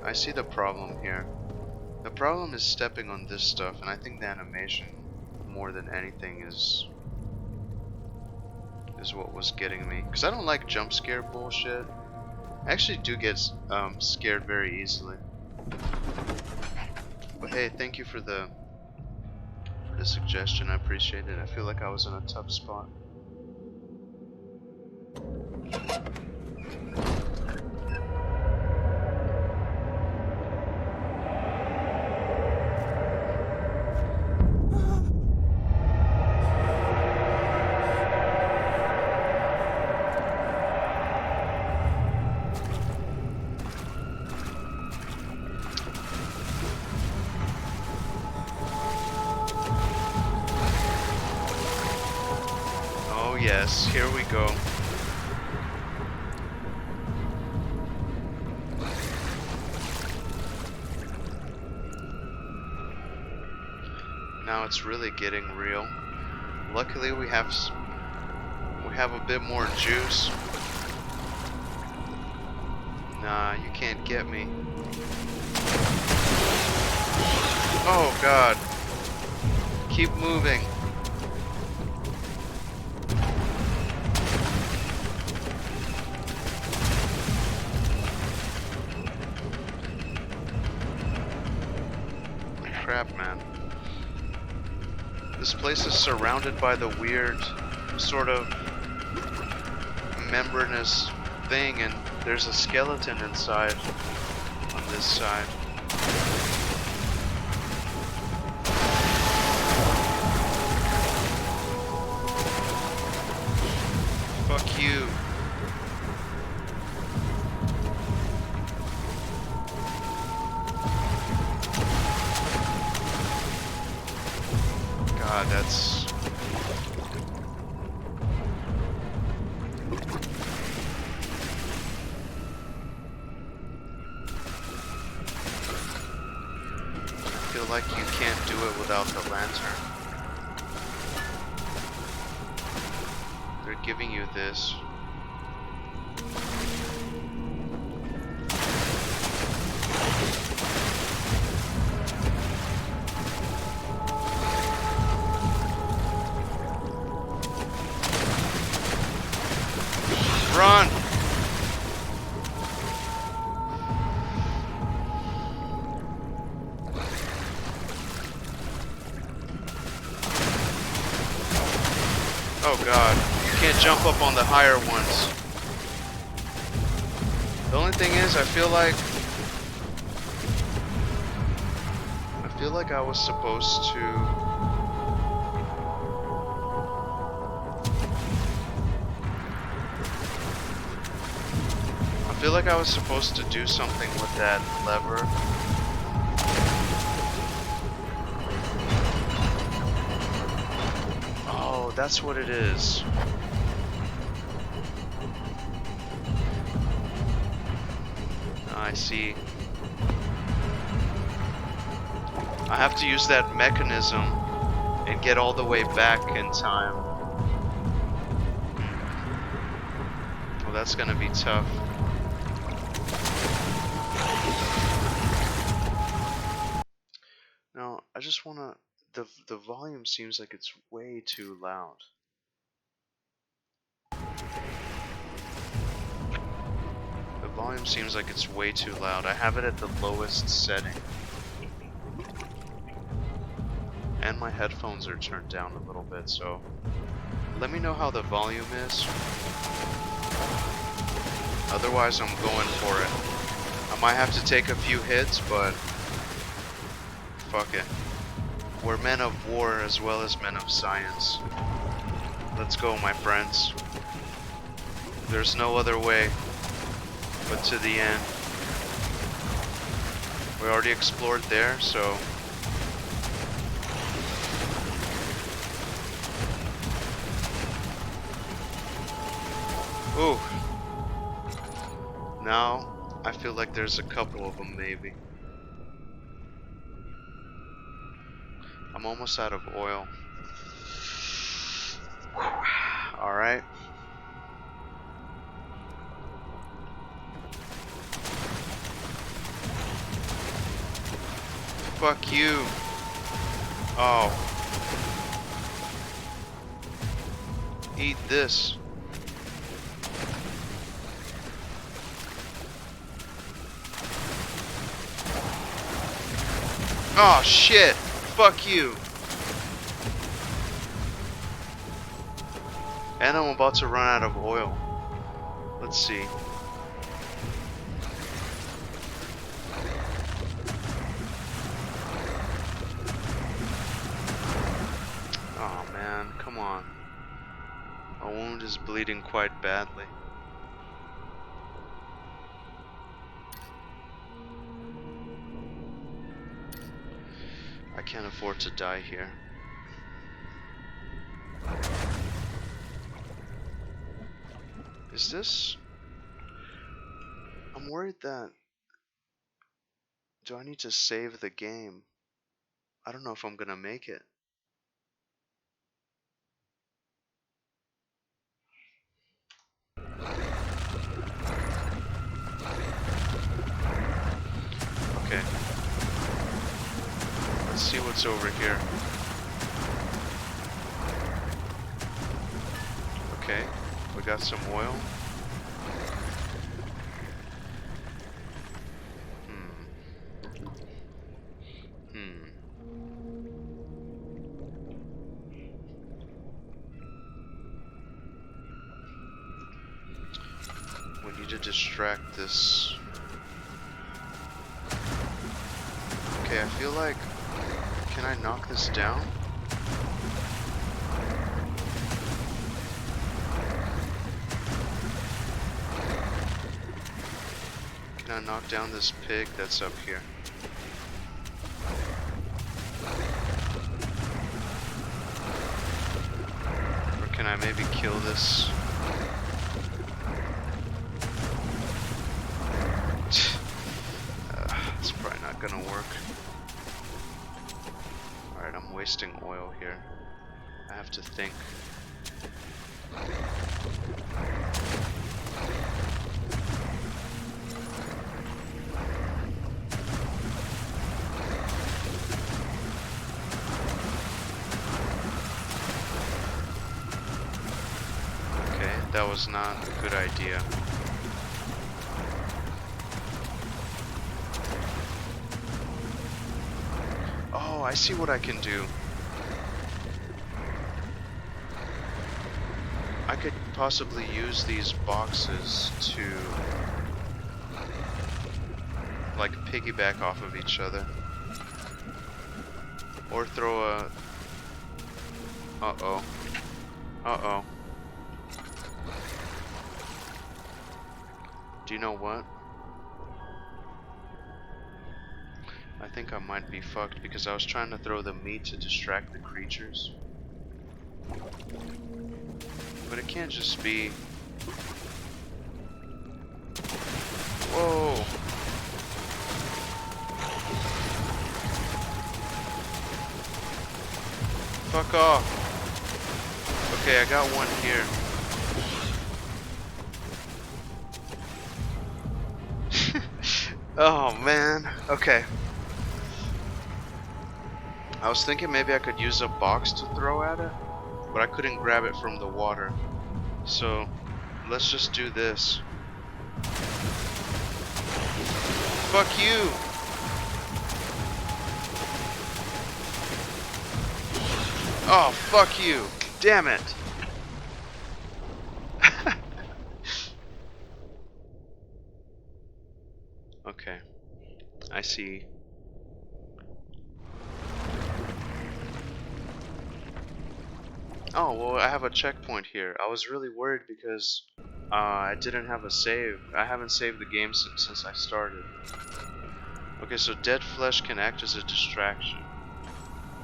I see the problem here. The problem is stepping on this stuff, and I think the animation more than anything is what was getting me, because I don't like jump scare bullshit. I actually do get scared very easily. But hey, thank you for the suggestion. I appreciate it. I feel like I was in a tough spot. Yes, here we go. Now it's really getting real. Luckily we have a bit more juice. Nah, you can't get me. Oh god. Keep moving. Crap, man. This place is surrounded by the weird sort of membranous thing, and there's a skeleton inside on this side. Fuck you. God, that's... I feel like you can't do it without the lantern. They're giving you this. Run! Oh god, you can't jump up on the higher ones. The only thing is, I feel like I was supposed to... I feel like I was supposed to do something with that lever. Oh, that's what it is. I see. I have to use that mechanism and get all the way back in time. Well, that's gonna be tough. Now, I just wanna... The volume seems like it's way too loud. The volume seems like it's way too loud. I have it at the lowest setting. And my headphones are turned down a little bit, so let me know how the volume is. Otherwise, I'm going for it. I might have to take a few hits, but fuck it. We're men of war as well as men of science. Let's go, my friends. There's no other way but to the end. We already explored there, so... Ooh. Now, I feel like there's a couple of them, maybe. I'm almost out of oil. Alright. Fuck you. Oh. Eat this. Oh shit. Fuck you. And I'm about to run out of oil. Let's see. Oh man, come on. My wound is bleeding quite badly. I can't afford to die here. Is this... I'm worried that... Do I need to save the game? I don't know if I'm gonna make it. Okay. Let's see what's over here. Okay, we got some oil. We need to distract this. Okay, I feel like... Can I knock this down? Can I knock down this pig that's up here? Or can I maybe kill this? It's probably not gonna work. Alright, I'm wasting oil here. I have to think. Okay, that was not a good idea. Oh, I see what I can do. I could possibly use these boxes to like piggyback off of each other. Or throw a... Uh-oh. Uh-oh. Do you know what? I think I might be fucked because I was trying to throw the meat to distract the creatures. But it can't just be... Whoa! Fuck off! Okay, I got one here. Oh man, okay. I was thinking maybe I could use a box to throw at it, but I couldn't grab it from the water. So, let's just do this. Fuck you! Oh, fuck you! Damn it! Okay. I see. Oh, well, I have a checkpoint here. I was really worried because I didn't have a save. I haven't saved the game since I started. Okay, so dead flesh can act as a distraction.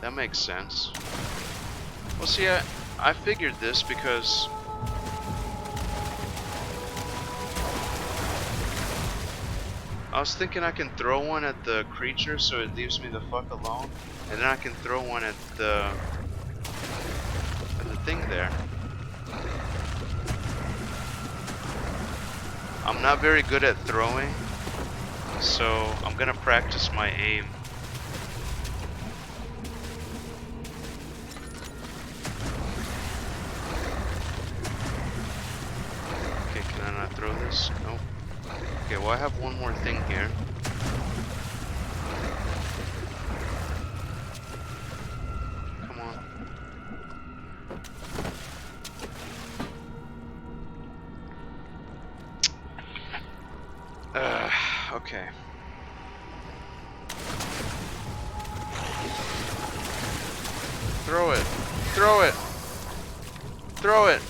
That makes sense. Well, see, I figured this because... I was thinking I can throw one at the creature so it leaves me the fuck alone. And then I can throw one at the thing there. I'm not very good at throwing, so I'm gonna practice my aim. Okay, can I not throw this? Nope. Okay, well I have one more thing here. Come on. Okay. Throw it. Throw it. Throw it.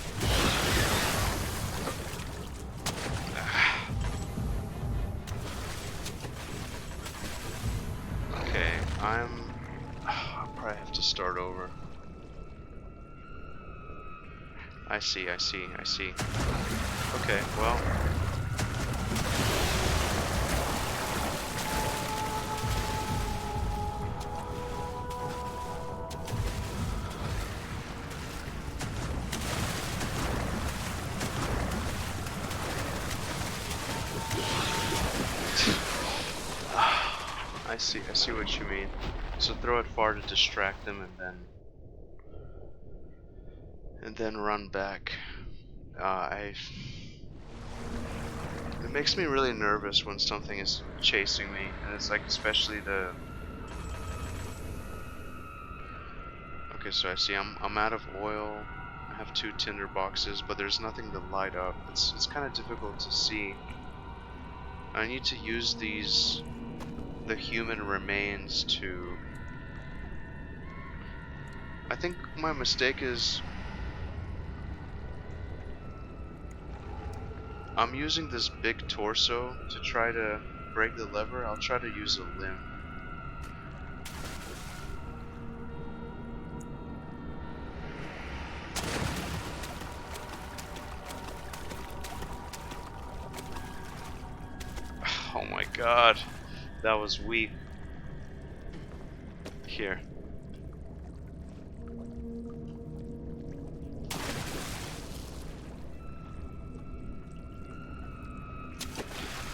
Okay, I'll probably have to start over. I see. Okay, well. I see what you mean. So throw it far to distract them and then run back. I It makes me really nervous when something is chasing me, and it's like especially the. Okay, so I see I'm out of oil. I have 2 tinder boxes, but there's nothing to light up. It's kind of difficult to see. I need to use the human remains to. I think my mistake is I'm using this big torso to try to break the lever. I'll try to use a limb. Oh my god, that was weak. Here.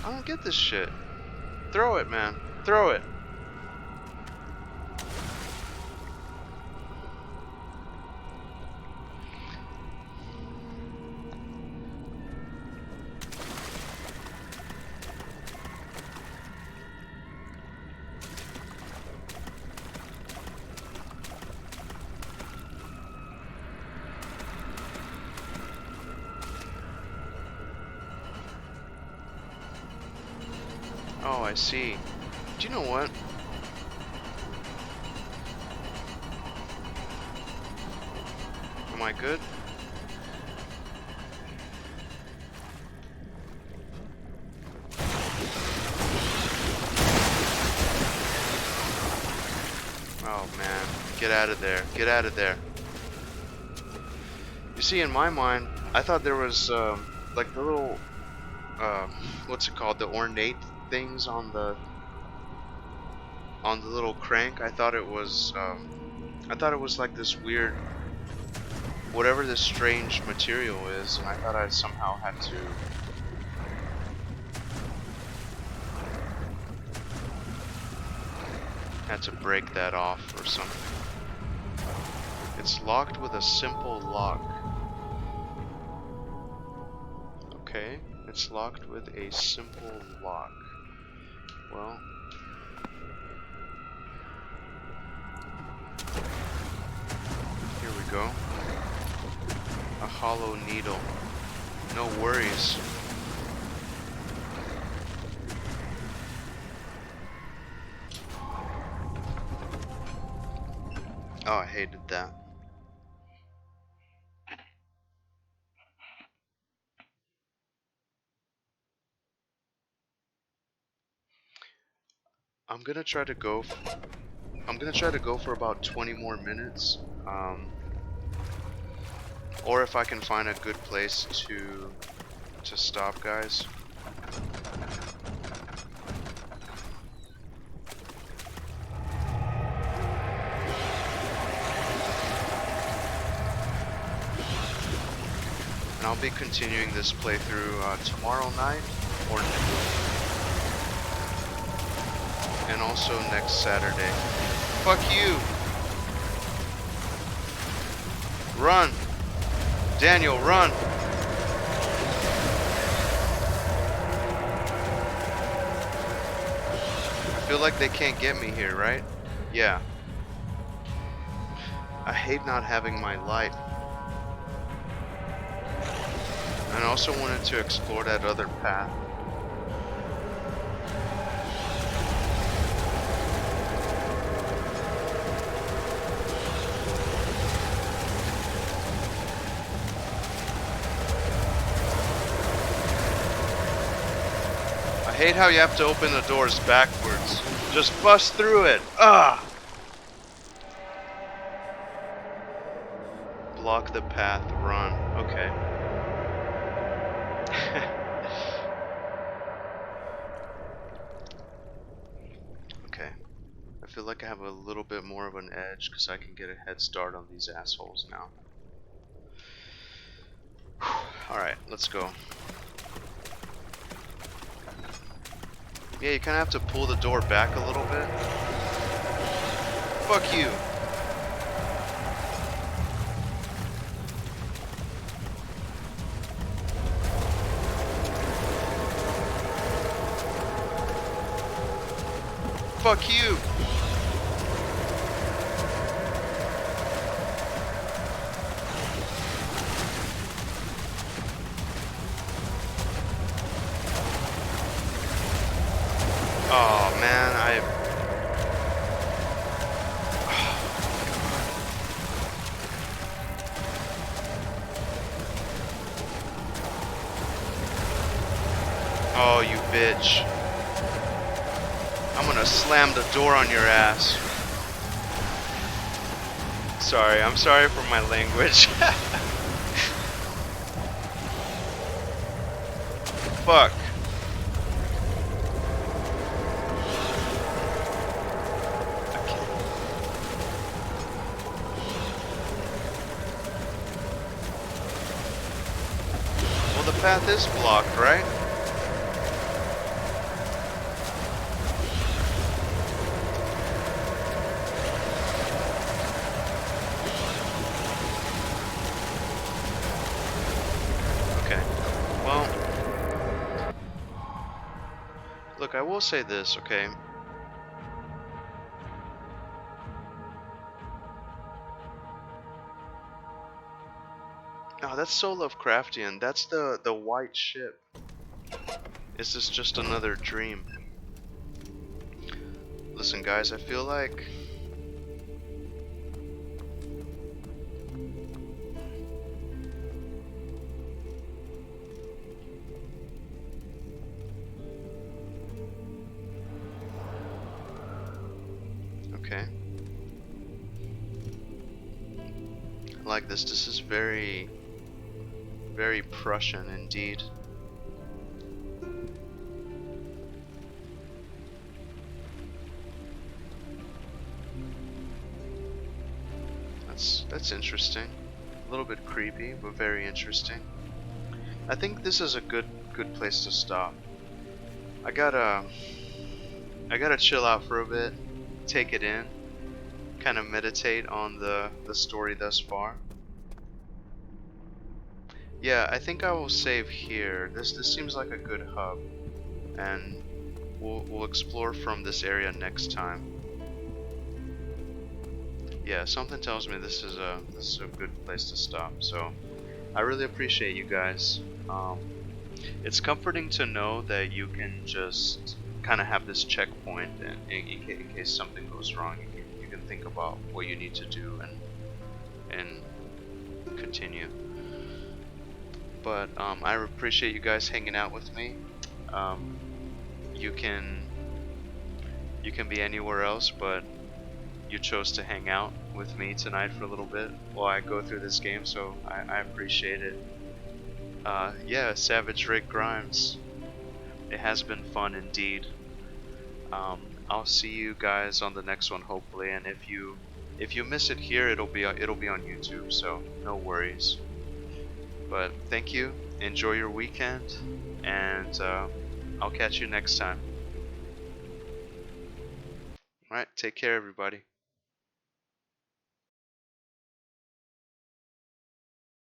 I don't get this shit. Throw it, man. Throw it. Oh, I see. Do you know what? Am I good? Oh man, get out of there. Get out of there. You see, in my mind, I thought there was like the little what's it called? The ornate things on the little crank. I thought it was like this weird whatever this strange material is, and I thought I somehow had to break that off or something. It's locked with a simple lock. Okay, it's locked with a simple lock. Well, here we go. A hollow needle. No worries. Oh, I hated that. I'm gonna try to go. I'm gonna try to go for about 20 more minutes, or if I can find a good place to stop, guys. And I'll be continuing this playthrough tomorrow night, or and also next Saturday. Fuck you! Run! Daniel, run! I feel like they can't get me here, right? Yeah. I hate not having my light. And I also wanted to explore that other path. I hate how you have to open the doors backwards. Just bust through it. Ah! Block the path, run. Okay. like I have a little bit more of an edge because I can get a head start on these assholes now. Alright, let's go. Yeah, you kind of have to pull the door back a little bit. Fuck you! Fuck you! Oh man, Oh, you bitch. I'm gonna slam the door on your ass. Sorry, I'm sorry for my language. Fuck. Well, the path is blocked, right? Look, I will say this, okay? No, that's so Lovecraftian. That's the white ship. Is this just another dream? Listen, guys, I feel like okay. I like this. This is very, very Prussian indeed. That's interesting. A little bit creepy, but very interesting. I think this is a good place to stop. I gotta chill out for a bit, take it in, kind of meditate on the story thus far. Yeah, I think I will save here. This seems like a good hub, and we'll explore from this area next time. Yeah, something tells me this is a good place to stop. So I really appreciate you guys. It's comforting to know that you can just kind of have this checkpoint, and in case something goes wrong, you can think about what you need to do and continue. But I appreciate you guys hanging out with me. You can be anywhere else, but you chose to hang out with me tonight for a little bit while I go through this game, so I appreciate it. Yeah, Savage Rick Grimes. It has been fun indeed. I'll see you guys on the next one, hopefully, and if you miss it here, it'll be on YouTube, so no worries. But thank you, enjoy your weekend, and I'll catch you next time. Alright, take care everybody.